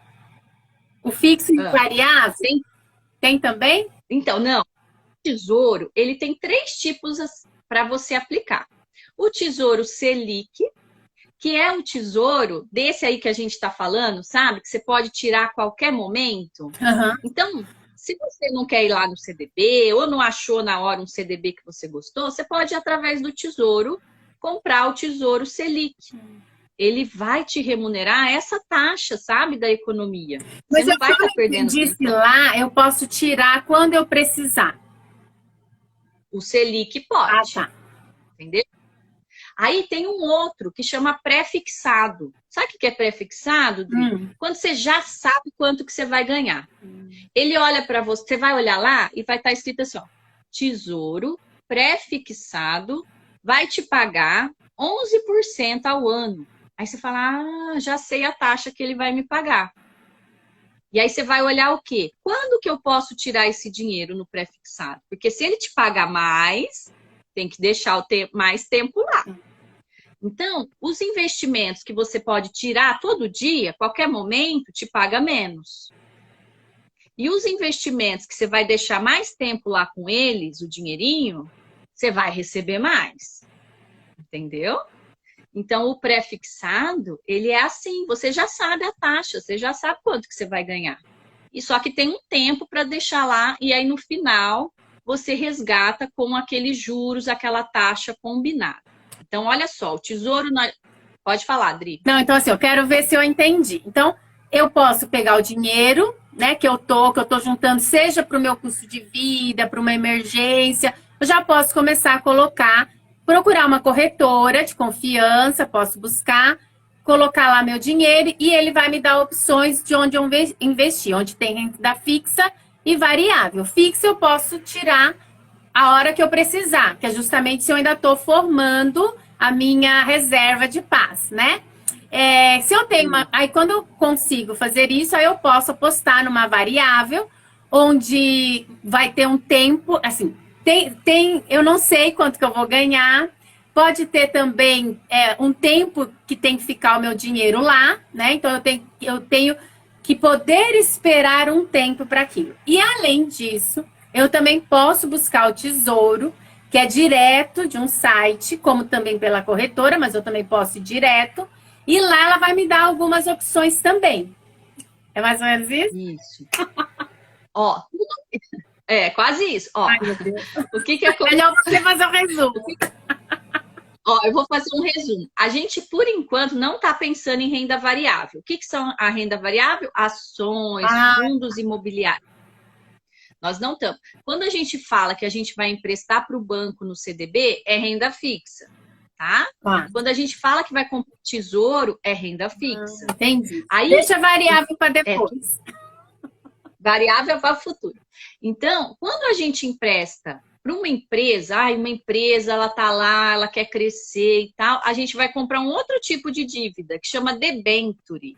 O fixo e o variável? Tem também? Então, não. O Tesouro, ele tem 3 tipos para você aplicar. O Tesouro Selic, que é um tesouro desse aí que a gente está falando, sabe? Que você pode tirar a qualquer momento. Uhum. Então, se você não quer ir lá no CDB ou não achou na hora um CDB que você gostou, você pode, através do Tesouro, comprar o Tesouro Selic. Ele vai te remunerar essa taxa, sabe, da economia. Você não vai estar perdendo tempo. Disse lá, eu posso tirar quando eu precisar. O Selic pode. Tá. Entendeu? Aí tem um outro que chama pré-fixado. Sabe o que é pré-fixado, Dri? Quando você já sabe quanto que você vai ganhar. Ele olha para você, você vai olhar lá e vai estar escrito assim, ó, Tesouro pré-fixado vai te pagar 11% ao ano. Aí você fala, já sei a taxa que ele vai me pagar. E aí você vai olhar o quê? Quando que eu posso tirar esse dinheiro no pré-fixado? Porque se ele te pagar mais, tem que deixar mais tempo lá. Então, os investimentos que você pode tirar todo dia, qualquer momento, te paga menos. E os investimentos que você vai deixar mais tempo lá com eles, o dinheirinho, você vai receber mais. Entendeu? Então, o pré-fixado, ele é assim, você já sabe a taxa, você já sabe quanto que você vai ganhar. E só que tem um tempo para deixar lá, e aí no final você resgata com aqueles juros, aquela taxa combinada. Então, olha só, o Tesouro... Pode falar, Dri. Não, então assim, eu quero ver se eu entendi. Então, eu posso pegar o dinheiro, né, que eu tô juntando, seja para o meu custo de vida, para uma emergência, eu já posso começar a procurar uma corretora de confiança, posso buscar, colocar lá meu dinheiro e ele vai me dar opções de onde eu investir, onde tem renda fixa e variável. Fixa eu posso tirar a hora que eu precisar, que é justamente se eu ainda estou formando a minha reserva de paz, né? Se eu tenho aí quando eu consigo fazer isso, aí eu posso apostar numa variável, onde vai ter um tempo, assim, eu não sei quanto que eu vou ganhar, pode ter também um tempo que tem que ficar o meu dinheiro lá, né? Então eu tenho que poder esperar um tempo para aquilo. E além disso, eu também posso buscar o Tesouro, que é direto de um site, como também pela corretora, mas eu também posso ir direto. E lá ela vai me dar algumas opções também. É mais ou menos isso? Isso. Ó, quase isso. Ó, Ai, meu Deus. o que acontece? Melhor você fazer um resumo. Ó, eu vou fazer um resumo. A gente, por enquanto, não está pensando em renda variável. O que são a renda variável? Ações, fundos imobiliários. Nós não estamos. Quando a gente fala que a gente vai emprestar para o banco no CDB, é renda fixa, tá? Quando a gente fala que vai comprar tesouro, é renda fixa. Entendi. Aí, deixa variável para depois. Variável para o futuro. Então, quando a gente empresta para uma empresa, uma empresa, ela tá lá, ela quer crescer e tal, a gente vai comprar um outro tipo de dívida, que chama debenture.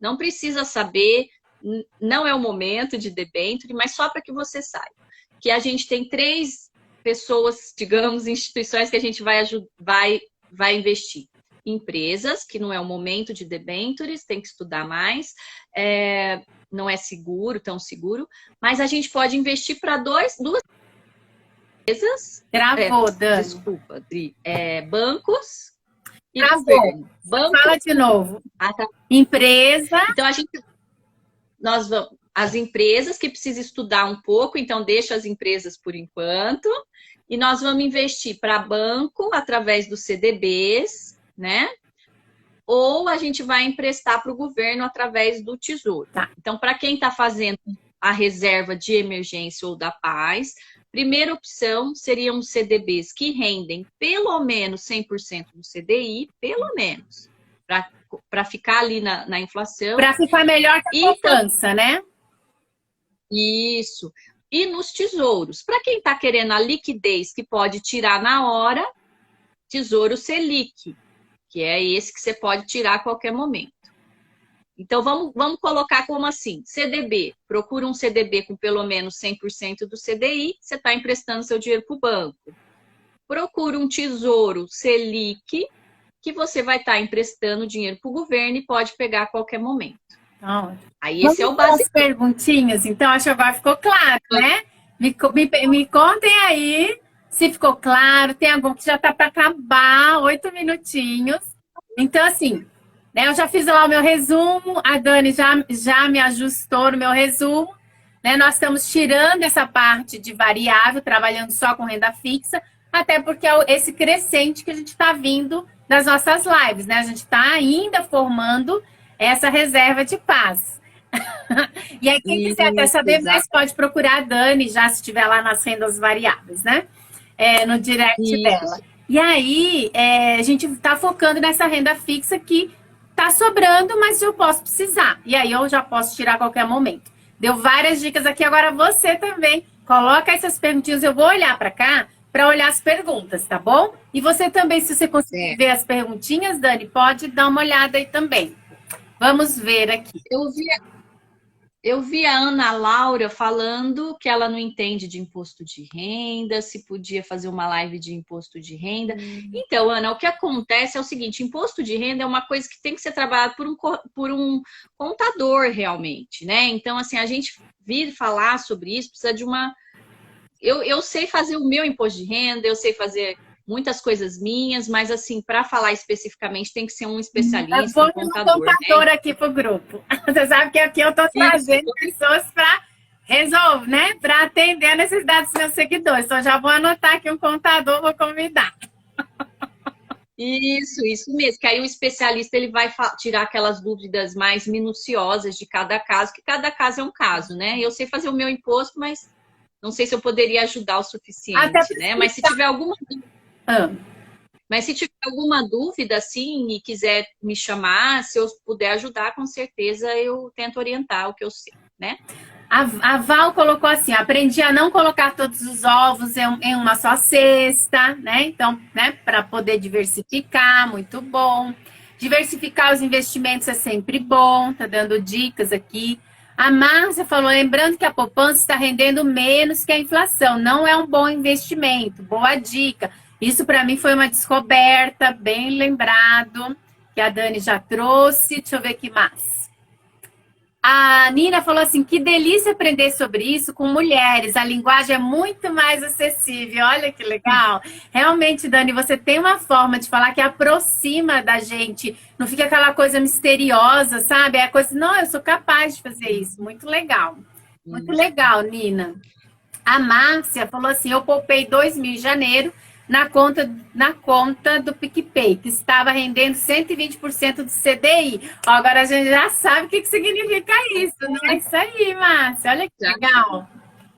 Não precisa saber, não é o momento de debenture, mas só para que você saiba. Que a gente tem 3 pessoas, digamos, instituições que a gente vai investir. Empresas, que não é o momento de debentures, tem que estudar mais, não é seguro, tão seguro, mas a gente pode investir para duas empresas. Travou, Dani. Desculpa, Dri. Bancos e Travou. governo. Fala de novo. Tá. Empresa. Então, nós vamos, as empresas que precisam estudar um pouco, então deixa as empresas por enquanto, e nós vamos investir para banco através dos CDBs, né? Ou a gente vai emprestar para o governo através do Tesouro. Tá. Então, para quem está fazendo a reserva de emergência ou da paz, primeira opção seriam os CDBs que rendem pelo menos 100% do CDI, pelo menos, para ficar ali na inflação. Para ficar melhor que a poupança, né? Isso. E nos tesouros, para quem está querendo a liquidez que pode tirar na hora, Tesouro Selic, que é esse que você pode tirar a qualquer momento. Então, vamos colocar como assim, CDB, procura um CDB com pelo menos 100% do CDI, você está emprestando seu dinheiro para o banco. Procura um Tesouro Selic, que você vai estar emprestando dinheiro para o governo e pode pegar a qualquer momento. Aí esse é o básico. As perguntinhas, então, acho que agora ficou claro, né? Me contem aí se ficou claro. Tem algum que já está para acabar, 8 minutinhos. Então, assim, né, eu já fiz lá o meu resumo, a Dani já me ajustou no meu resumo. Né? Nós estamos tirando essa parte de variável, trabalhando só com renda fixa, até porque é esse crescente que a gente está vindo das nossas lives, né? A gente está ainda formando essa reserva de paz. E aí, quem quiser até saber mais, pode procurar a Dani, já se estiver lá nas rendas variáveis, né? No direct dela. E aí, a gente está focando nessa renda fixa que está sobrando, mas eu posso precisar. E aí, eu já posso tirar a qualquer momento. Deu várias dicas aqui, agora você também. Coloca essas perguntinhas, eu vou olhar para cá, para olhar as perguntas, tá bom? E você também, se você conseguir ver as perguntinhas, Dani, pode dar uma olhada aí também. Vamos ver aqui. Eu vi a Ana Laura falando que ela não entende de imposto de renda, se podia fazer uma live de imposto de renda. Então, Ana, o que acontece é o seguinte, imposto de renda é uma coisa que tem que ser trabalhada por um contador realmente, né? Então, assim, a gente vir falar sobre isso precisa de uma... Eu sei fazer o meu imposto de renda, eu sei fazer muitas coisas minhas, mas assim, para falar especificamente, tem que ser um especialista, um contador. Né? Aqui pro grupo. Você sabe que aqui eu tô trazendo pessoas para resolver, né? Para atender a necessidade dos meus seguidores. Então, já vou anotar aqui um contador, vou convidar. Isso mesmo. Que aí o especialista ele vai tirar aquelas dúvidas mais minuciosas de cada caso, que cada caso é um caso, né? Eu sei fazer o meu imposto, mas não sei se eu poderia ajudar o suficiente, né? Mas se tiver alguma Mas se tiver alguma dúvida, assim, e quiser me chamar, se eu puder ajudar, com certeza eu tento orientar o que eu sei, né? A Val colocou assim, aprendi a não colocar todos os ovos em uma só cesta, né? Então, né, para poder diversificar, muito bom. Diversificar os investimentos é sempre bom, tá dando dicas aqui. A Márcia falou, lembrando que a poupança está rendendo menos que a inflação, não é um bom investimento, boa dica. Isso para mim foi uma descoberta, bem lembrado, que a Dani já trouxe. Deixa eu ver o que mais. A Nina falou assim, que delícia aprender sobre isso com mulheres. A linguagem é muito mais acessível. Olha que legal. Realmente, Dani, você tem uma forma de falar que aproxima da gente. Não fica aquela coisa misteriosa, sabe? É a coisa, não, eu sou capaz de fazer isso. Muito legal. Muito legal, Nina. A Márcia falou assim, eu poupei 2.000 em janeiro na conta do PicPay, que estava rendendo 120% do CDI. Ó, agora a gente já sabe o que significa isso, né? É isso aí, Márcia. Olha que legal.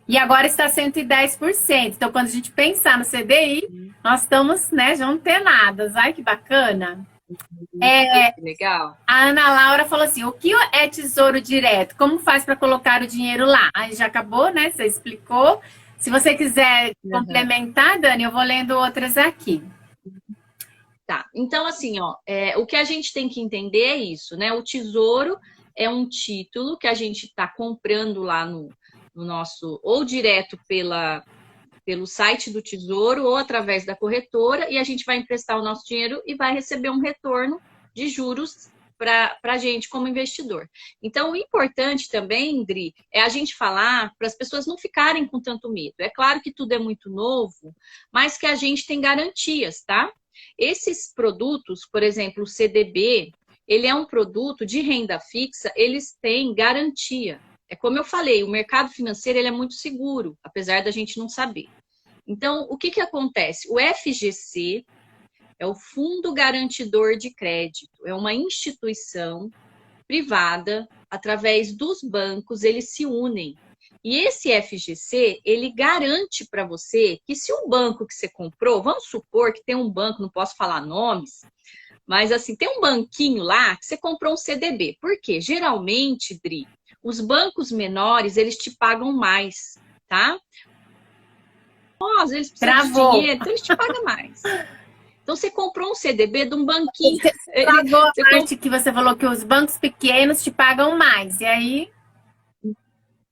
E agora está 110%. Então, quando a gente pensar no CDI, nós estamos, né, antenadas. Ai, que bacana. Legal. A Ana Laura falou assim, o que é tesouro direto? Como faz para colocar o dinheiro lá? Aí já acabou, né? Você explicou. Se você quiser complementar, Dani, eu vou lendo outras aqui. Tá, então assim, ó, o que a gente tem que entender é isso, né? O tesouro é um título que a gente está comprando lá no nosso, ou direto pelo site do Tesouro, ou através da corretora, e a gente vai emprestar o nosso dinheiro e vai receber um retorno de juros para a gente como investidor. Então, o importante também, Dri, é a gente falar para as pessoas não ficarem com tanto medo. É claro que tudo é muito novo, mas que a gente tem garantias, tá? Esses produtos, por exemplo, o CDB, ele é um produto de renda fixa, eles têm garantia. É como eu falei, o mercado financeiro ele é muito seguro, apesar da gente não saber. Então, o que acontece? O FGC é o Fundo Garantidor de Crédito, é uma instituição privada, através dos bancos, eles se unem. E esse FGC, ele garante para você que se um banco que você comprou, vamos supor que tem um banco, não posso falar nomes, mas assim, tem um banquinho lá que você comprou um CDB. Por quê? Geralmente, Dri, os bancos menores, eles te pagam mais, tá? Eles precisam de dinheiro, então eles te pagam mais. Então, você comprou um CDB de um banquinho. Você pagou a parte que você falou que os bancos pequenos te pagam mais, e aí...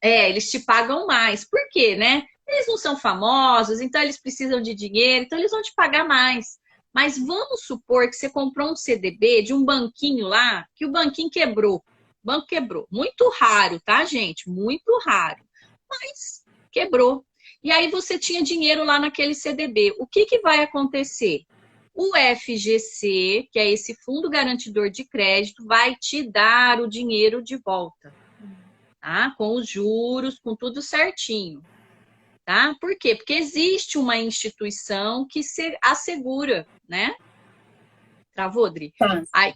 eles te pagam mais. Por quê, né? Eles não são famosos, então eles precisam de dinheiro, então eles vão te pagar mais. Mas vamos supor que você comprou um CDB de um banquinho lá, que o banquinho quebrou. O banco quebrou. Muito raro, tá, gente? Muito raro. Mas quebrou. E aí você tinha dinheiro lá naquele CDB. O que vai acontecer? O FGC, que é esse Fundo Garantidor de Crédito, vai te dar o dinheiro de volta, tá? Com os juros, com tudo certinho, tá? Por quê? Porque existe uma instituição que se assegura, né? Travou, Dri?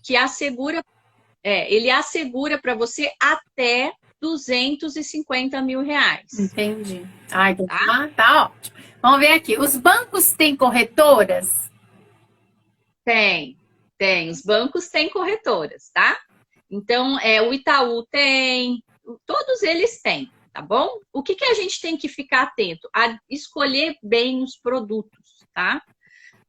Que assegura, ele assegura para você até 250 mil reais. Entendi. Tá ótimo. Vamos ver aqui. Os bancos têm corretoras? Tem. Os bancos têm corretoras, tá? Então, o Itaú tem, todos eles têm, tá bom? O que a gente tem que ficar atento? A escolher bem os produtos, tá?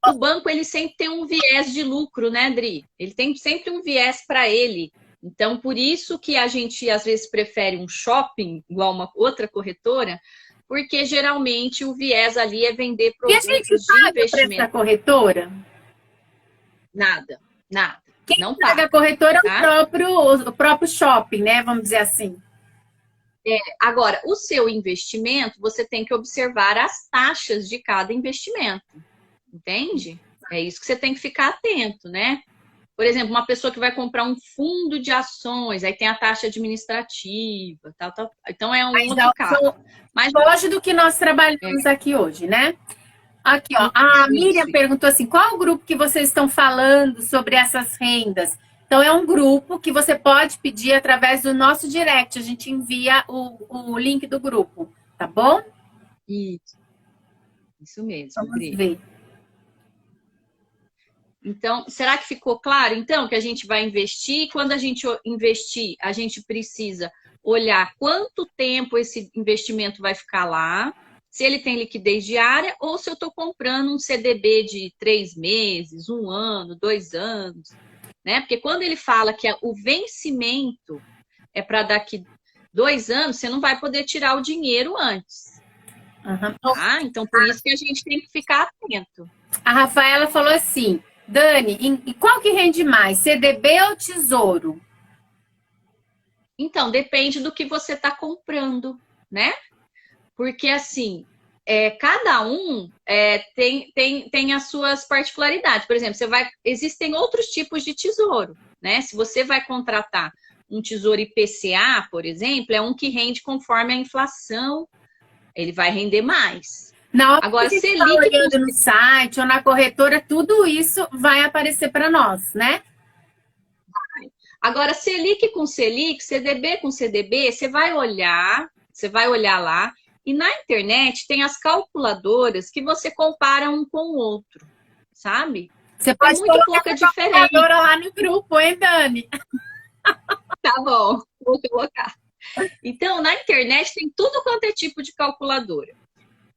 O banco, ele sempre tem um viés de lucro, né, Dri? Ele tem sempre um viés para ele. Então, por isso que a gente, às vezes, prefere um shopping igual uma outra corretora, porque, geralmente, o viés ali é vender produtos de investimento. E a gente paga para essa corretora? Nada. Quem não paga a corretora é o próprio shopping, né? Vamos dizer assim. Agora, o seu investimento, você tem que observar as taxas de cada investimento. Entende? É isso que você tem que ficar atento, né? Por exemplo, uma pessoa que vai comprar um fundo de ações, aí tem a taxa administrativa, tal. Então, é um outro caso. Mas hoje do que nós trabalhamos aqui hoje, né? Aqui, ó, a Miriam perguntou assim, qual o grupo que vocês estão falando sobre essas rendas? Então, é um grupo que você pode pedir através do nosso direct. A gente envia o link do grupo, tá bom? Isso mesmo. Vamos ver. Então, será que ficou claro, então, que a gente vai investir? Quando a gente investir, a gente precisa olhar quanto tempo esse investimento vai ficar lá, se ele tem liquidez diária ou se eu estou comprando um CDB de 3 meses, 1 ano, 2 anos, né? Porque quando ele fala que o vencimento é para daqui 2 anos, você não vai poder tirar o dinheiro antes. Tá? Então, por isso que a gente tem que ficar atento. A Rafaela falou assim, Dani, e qual que rende mais, CDB ou Tesouro? Então, depende do que você está comprando, né? Porque, assim, cada um tem as suas particularidades. Por exemplo, existem outros tipos de tesouro, né? Se você vai contratar um tesouro IPCA, por exemplo, é um que rende conforme a inflação, ele vai render mais. Na hora Agora, que a gente Selic, tá olhando no site ou na corretora, tudo isso vai aparecer para nós, né? agora, Selic com Selic, CDB com CDB, você vai olhar lá, e na internet tem as calculadoras que você compara um com o outro, sabe? Você Tem pode muito colocar pouca a diferença. calculadora lá no grupo, hein, Dani? Tá bom, vou colocar. Então, na internet tem tudo quanto é tipo de calculadora.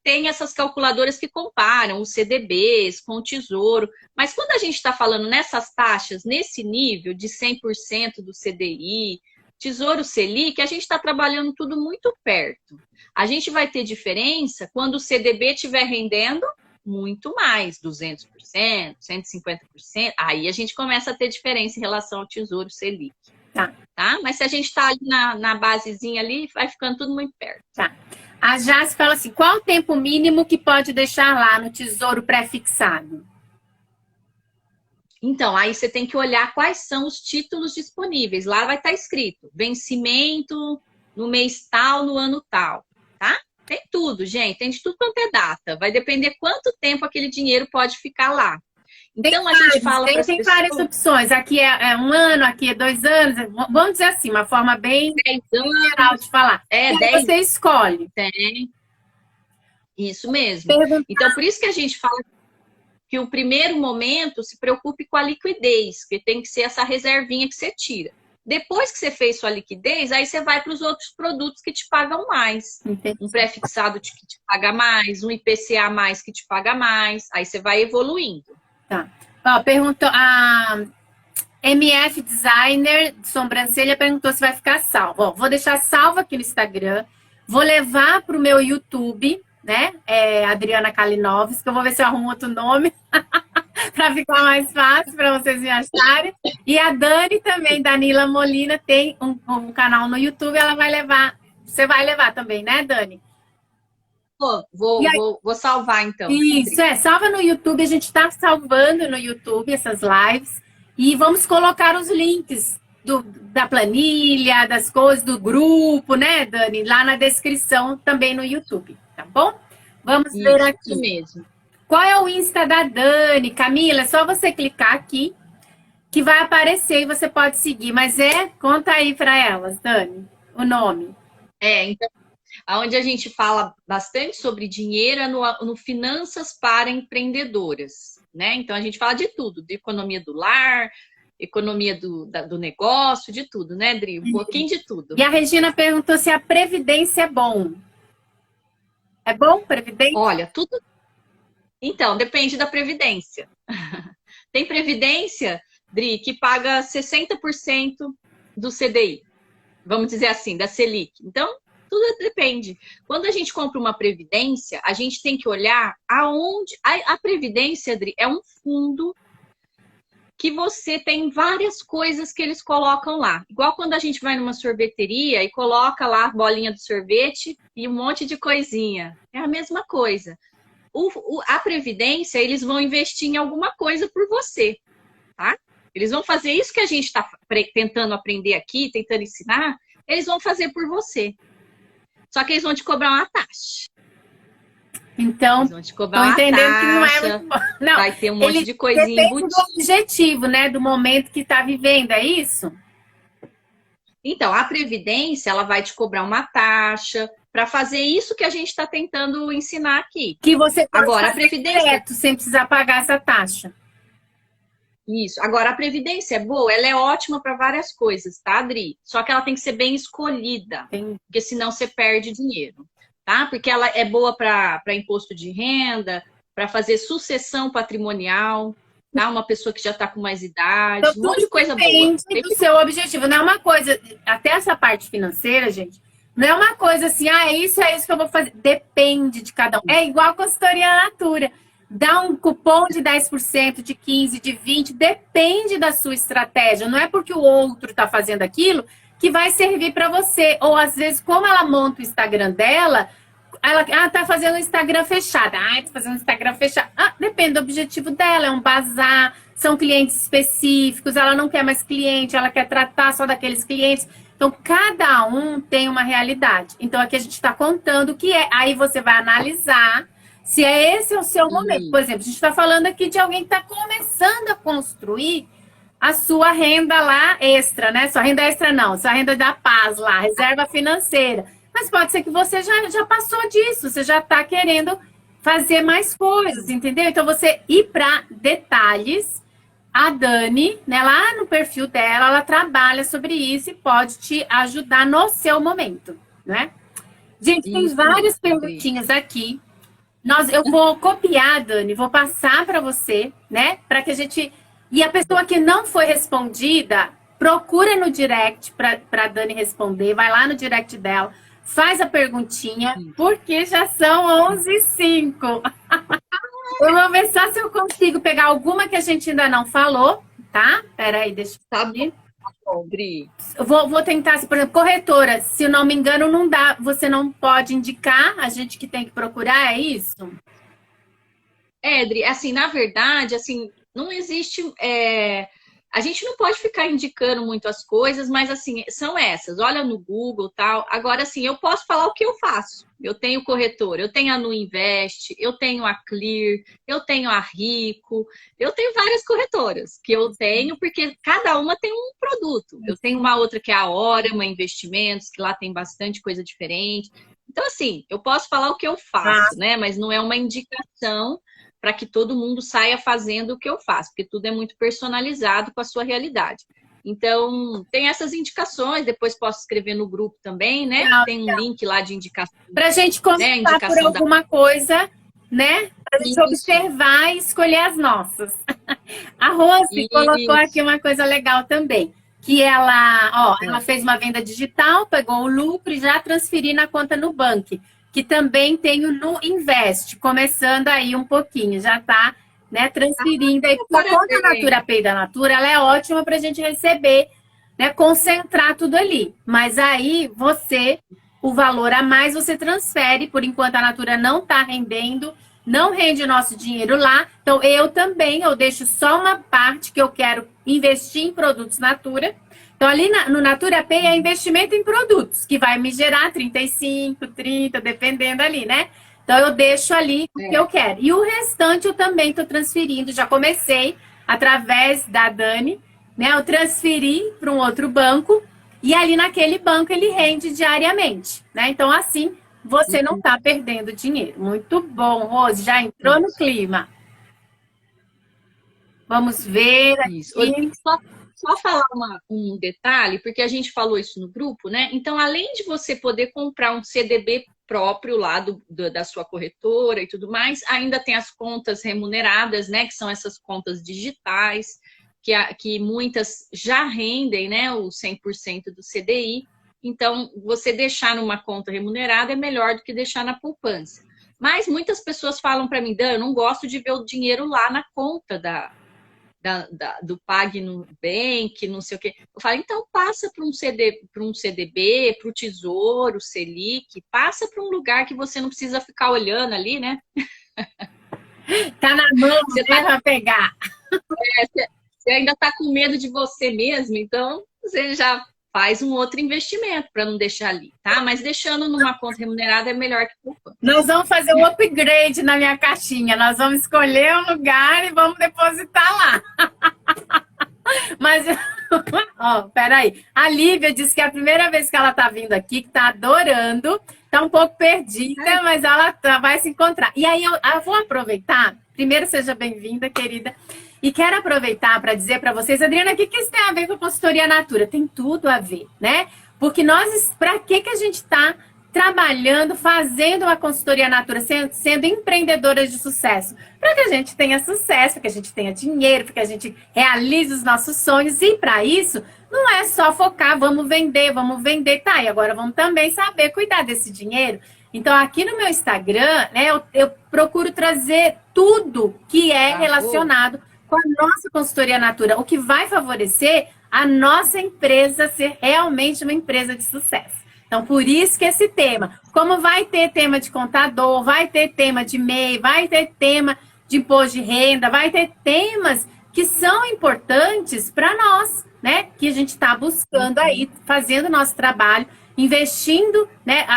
Tem essas calculadoras que comparam os CDBs com o Tesouro, mas quando a gente está falando nessas taxas, nesse nível de 100% do CDI, Tesouro Selic, a gente está trabalhando tudo muito perto. A gente vai ter diferença quando o CDB estiver rendendo muito mais, 200%, 150%, aí a gente começa a ter diferença em relação ao Tesouro Selic. Tá? Mas se a gente está ali na basezinha ali, vai ficando tudo muito perto. Tá. A Jace fala assim, qual o tempo mínimo que pode deixar lá no Tesouro pré-fixado? Então, aí você tem que olhar quais são os títulos disponíveis. Lá vai estar escrito vencimento no mês tal, no ano tal, tá? Tem tudo, gente. Tem de tudo quanto é data. Vai depender quanto tempo aquele dinheiro pode ficar lá. Então, a gente fala para as pessoas... Tem várias opções. Aqui é 1 ano, aqui é 2 anos. Vamos dizer assim, uma forma bem 10 geral de falar. É, e 10. Você escolhe. Tem. Isso mesmo. Então, por isso que a gente fala que o primeiro momento se preocupe com a liquidez, que tem que ser essa reservinha que você tira. Depois que você fez sua liquidez, aí você vai para os outros produtos que te pagam mais. Entendi. Um pré-fixado que te paga mais, um IPCA mais que te paga mais. Aí você vai evoluindo. Tá. Ó, perguntou, a MF Designer de sobrancelha perguntou se vai ficar salvo. Ó, vou deixar salvo aqui no Instagram. Vou levar para o meu YouTube, né? Adriana Kalinovski, que eu vou ver se eu arrumo outro nome para ficar mais fácil para vocês me acharem. E a Dani também, Danila Molina, tem um canal no YouTube, ela vai levar. Você vai levar também, né, Dani? Vou salvar, então. Isso, salva no YouTube. A gente está salvando no YouTube essas lives. E vamos colocar os links da planilha, das coisas, do grupo, né, Dani? Lá na descrição também no YouTube, tá bom? Vamos ver aqui. Isso mesmo. Qual é o Insta da Dani? Camila, é só você clicar aqui que vai aparecer e você pode seguir. Mas conta aí para elas, Dani, o nome. Então, onde a gente fala bastante sobre dinheiro é no Finanças para Empreendedoras, né? Então, a gente fala de tudo, de economia do lar, economia do negócio, de tudo, né, Dri? Um pouquinho de tudo. E a Regina perguntou se a Previdência é bom. É bom, Previdência? Olha, tudo... Então, depende da Previdência. Tem Previdência, Dri, que paga 60% do CDI. Vamos dizer assim, da Selic. Então, tudo depende. Quando a gente compra uma previdência, a gente tem que olhar aonde... A previdência, Adri, é um fundo que você tem várias coisas que eles colocam lá. Igual quando a gente vai numa sorveteria e coloca lá a bolinha do sorvete e um monte de coisinha. É a mesma coisa. A previdência, eles vão investir em alguma coisa por você, tá? Eles vão fazer isso que a gente está tentando aprender aqui, tentando ensinar, eles vão fazer por você. Só que eles vão te cobrar uma taxa. Então, eles vão te cobrar uma entendendo taxa, que não é muito bom. Não, vai ter um monte de coisinha embutida. Do objetivo, né? Do momento que está vivendo, é isso? Então, a Previdência, ela vai te cobrar uma taxa para fazer isso que a gente está tentando ensinar aqui. Que você pode agora, fazer a Previdência... direto, sem precisar pagar essa taxa. Isso. Agora, a Previdência é boa, ela é ótima para várias coisas, tá, Adri? Só que ela tem que ser bem escolhida, porque senão você perde dinheiro, tá? Porque ela é boa para imposto de renda, para fazer sucessão patrimonial, tá? Uma pessoa que já está com mais idade, então, um monte de coisa boa. Depende do seu objetivo, não é uma coisa... Até essa parte financeira, gente, não é uma coisa assim, é isso que eu vou fazer. Depende de cada um. É igual a consultoria Natura. Dá um cupom de 10%, de 15%, de 20%, depende da sua estratégia. Não é porque o outro está fazendo aquilo que vai servir para você. Ou às vezes, como ela monta o Instagram dela, ela tá fazendo um Instagram fechado. Tá fazendo um Instagram fechado. Depende do objetivo dela, é um bazar, são clientes específicos, ela não quer mais cliente, ela quer tratar só daqueles clientes. Então, cada um tem uma realidade. Então, aqui a gente está contando o que é. Aí você vai analisar se esse é o seu momento. Por exemplo, a gente está falando aqui de alguém que está começando a construir a sua renda lá extra, né? Sua renda extra não, sua renda da paz lá, reserva financeira. Mas pode ser que você já passou disso, você já está querendo fazer mais coisas, entendeu? Então, você ir para detalhes. A Dani, né, lá no perfil dela, ela trabalha sobre isso e pode te ajudar no seu momento, né? Gente, tem várias perguntinhas aqui. Eu vou copiar, Dani, vou passar para você, né? Para que a gente... E a pessoa que não foi respondida, procura no direct para a Dani responder. Vai lá no direct dela, faz a perguntinha, porque já são 11h05. Eu vou ver só se eu consigo pegar alguma que a gente ainda não falou, tá? Peraí, deixa eu ver. Tá bom, Dri. Eu vou tentar, por exemplo, corretora, se eu não me engano, não dá, você não pode indicar, a gente que tem que procurar, é isso? Dri, assim, na verdade, assim, não existe... A gente não pode ficar indicando muito as coisas, mas assim, são essas. Olha no Google e tal. Agora, assim, eu posso falar o que eu faço. Eu tenho corretora, eu tenho a Nuinvest, eu tenho a Clear, eu tenho a Rico, eu tenho várias corretoras que eu tenho, porque cada uma tem um produto. Eu tenho uma outra que é a Hora, uma Investimentos, que lá tem bastante coisa diferente. Então, assim, eu posso falar o que eu faço, né? Mas não é uma indicação para que todo mundo saia fazendo o que eu faço, porque tudo é muito personalizado com a sua realidade. Então, tem essas indicações, depois posso escrever no grupo também, né? Tem um link lá de indicação. Para a gente consultar por alguma coisa, né? Para a gente observar e escolher as nossas. A Rose colocou aqui uma coisa legal também, que ela fez uma venda digital, pegou o lucro e já transferiu na conta Nubank, que também tem o Nuinvest, começando aí um pouquinho, já está, né, transferindo. Aí, a conta Natura Pay da Natura, ela é ótima para a gente receber, né, concentrar tudo ali. Mas aí, o valor a mais você transfere, por enquanto a Natura não está rendendo, não rende o nosso dinheiro lá. Então, eu deixo só uma parte que eu quero investir em produtos Natura. Então, ali no Natura Pay é investimento em produtos, que vai me gerar 35, 30, dependendo ali, né? Então, eu deixo ali o que eu quero. E o restante eu também estou transferindo. Já comecei através da Dani, né? Eu transferi para um outro banco e ali naquele banco ele rende diariamente, né? Então, assim, você não está perdendo dinheiro. Muito bom, Rose. Já entrou no clima. Vamos ver aqui. Só falar um detalhe, porque a gente falou isso no grupo, né? Então, além de você poder comprar um CDB próprio lá da sua corretora e tudo mais, ainda tem as contas remuneradas, né? Que são essas contas digitais, que muitas já rendem, né? O 100% do CDI. Então, você deixar numa conta remunerada é melhor do que deixar na poupança. Mas muitas pessoas falam para mim, Dan, eu não gosto de ver o dinheiro lá na conta do PagNuBank, não sei o quê. Eu falo, então passa para um CDB, para o Tesouro, Selic, passa para um lugar que você não precisa ficar olhando ali, né? Tá na mão, você vai pra pegar. Você ainda tá com medo de você mesmo, então você já faz um outro investimento para não deixar ali, tá? Mas deixando numa conta remunerada é melhor que poupança. Nós vamos fazer um upgrade na minha caixinha. Nós vamos escolher um lugar e vamos depositar lá. Mas, peraí. A Lívia disse que é a primeira vez que ela tá vindo aqui, que tá adorando. Tá um pouco perdida, mas ela vai se encontrar. E aí, eu vou aproveitar. Primeiro, seja bem-vinda, querida. E quero aproveitar para dizer para vocês, Adriana, o que isso tem a ver com a consultoria Natura? Tem tudo a ver, né? Porque para que a gente está trabalhando, fazendo uma consultoria Natura, sendo empreendedoras de sucesso? Para que a gente tenha sucesso, para que a gente tenha dinheiro, para que a gente realize os nossos sonhos. E para isso, não é só focar, vamos vender, tá? E agora vamos também saber cuidar desse dinheiro. Então, aqui no meu Instagram, né, eu procuro trazer tudo que é relacionado com a nossa consultoria Natura, o que vai favorecer a nossa empresa ser realmente uma empresa de sucesso. Então, por isso que esse tema, como vai ter tema de contador, vai ter tema de MEI, vai ter tema de imposto de renda, vai ter temas que são importantes para nós, né? Que a gente está buscando aí, fazendo o nosso trabalho, investindo, né?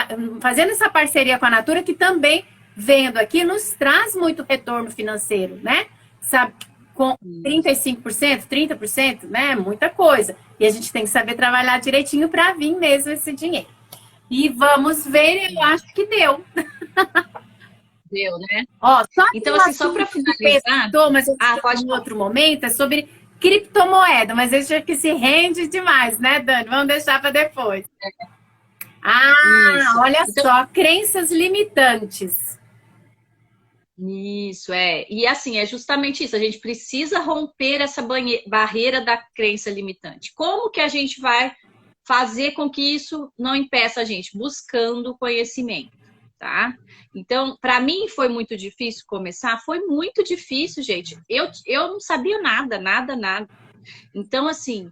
Fazendo essa parceria com a Natura, que também, vendo aqui, nos traz muito retorno financeiro, né? Sabe, com 35%, 30%, né? Muita coisa. E a gente tem que saber trabalhar direitinho para vir mesmo esse dinheiro. E vamos ver, eu acho que deu. Deu, né? Ó, só então, assim, só para finalizar... Mas eu pode em outro momento, é sobre criptomoeda, mas esse aqui se rende demais, né, Dani? Vamos deixar para depois. Isso. Olha então, só, crenças limitantes. Isso, E assim, é justamente isso. A gente precisa romper essa barreira da crença limitante. Como que a gente vai fazer com que isso não impeça a gente? Buscando conhecimento, tá? Então, para mim foi muito difícil começar. Foi muito difícil, gente. Eu não sabia nada. Então, assim,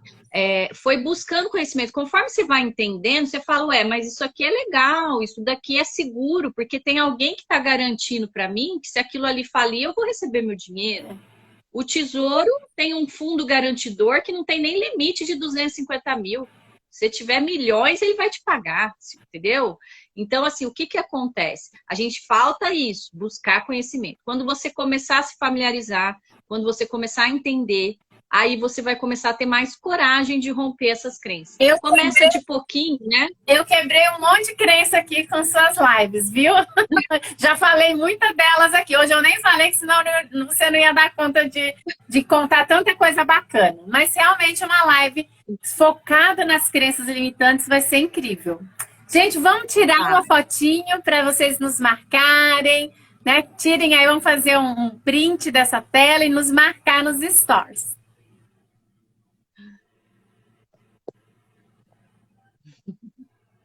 foi buscando conhecimento. Conforme você vai entendendo, você fala, mas isso aqui é legal, isso daqui é seguro, porque tem alguém que está garantindo para mim que se aquilo ali falir, eu vou receber meu dinheiro. O Tesouro tem um fundo garantidor que não tem nem limite de 250 mil. Se tiver milhões, ele vai te pagar, entendeu? Então, assim, o que acontece? A gente falta isso, buscar conhecimento. Quando você começar a se familiarizar, quando você começar a entender, aí você vai começar a ter mais coragem de romper essas crenças. Começa de pouquinho, né? Eu quebrei um monte de crença aqui com suas lives, viu? Já falei muitas delas aqui. Hoje eu nem falei, que senão você não ia dar conta de contar tanta coisa bacana. Mas realmente uma live focada nas crenças limitantes vai ser incrível. Gente, vamos tirar uma fotinho para vocês nos marcarem, né? Tirem aí, vamos fazer um print dessa tela e nos marcar nos stories.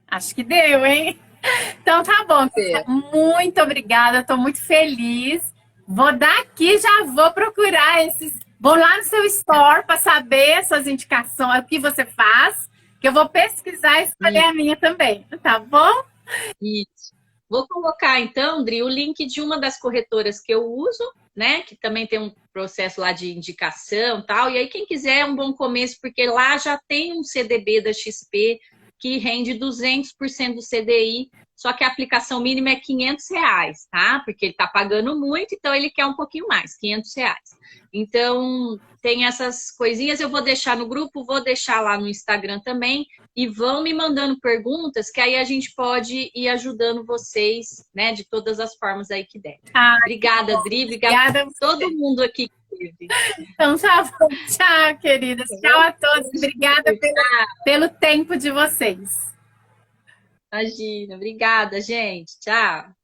Acho que deu, hein? Então tá bom. Muito obrigada, estou muito feliz. Vou daqui, já vou procurar esses... Vou lá no seu store para saber suas indicações, o que você faz, que eu vou pesquisar e escolher a minha também, tá bom? Isso. Vou colocar, então, Dri, o link de uma das corretoras que eu uso, né? Que também tem um processo lá de indicação e tal. E aí, quem quiser, é um bom começo, porque lá já tem um CDB da XP que rende 200% do CDI, só que a aplicação mínima é R$500, tá? Porque ele tá pagando muito, então ele quer um pouquinho mais, R$500. Então, tem essas coisinhas, eu vou deixar no grupo, vou deixar lá no Instagram também, e vão me mandando perguntas, que aí a gente pode ir ajudando vocês, né, de todas as formas aí que der. Obrigada, Dri, obrigada a todo mundo aqui que teve. Então, tchau, queridas. Tchau a todos. Obrigada pelo tempo de vocês. Imagina, obrigada, gente. Tchau.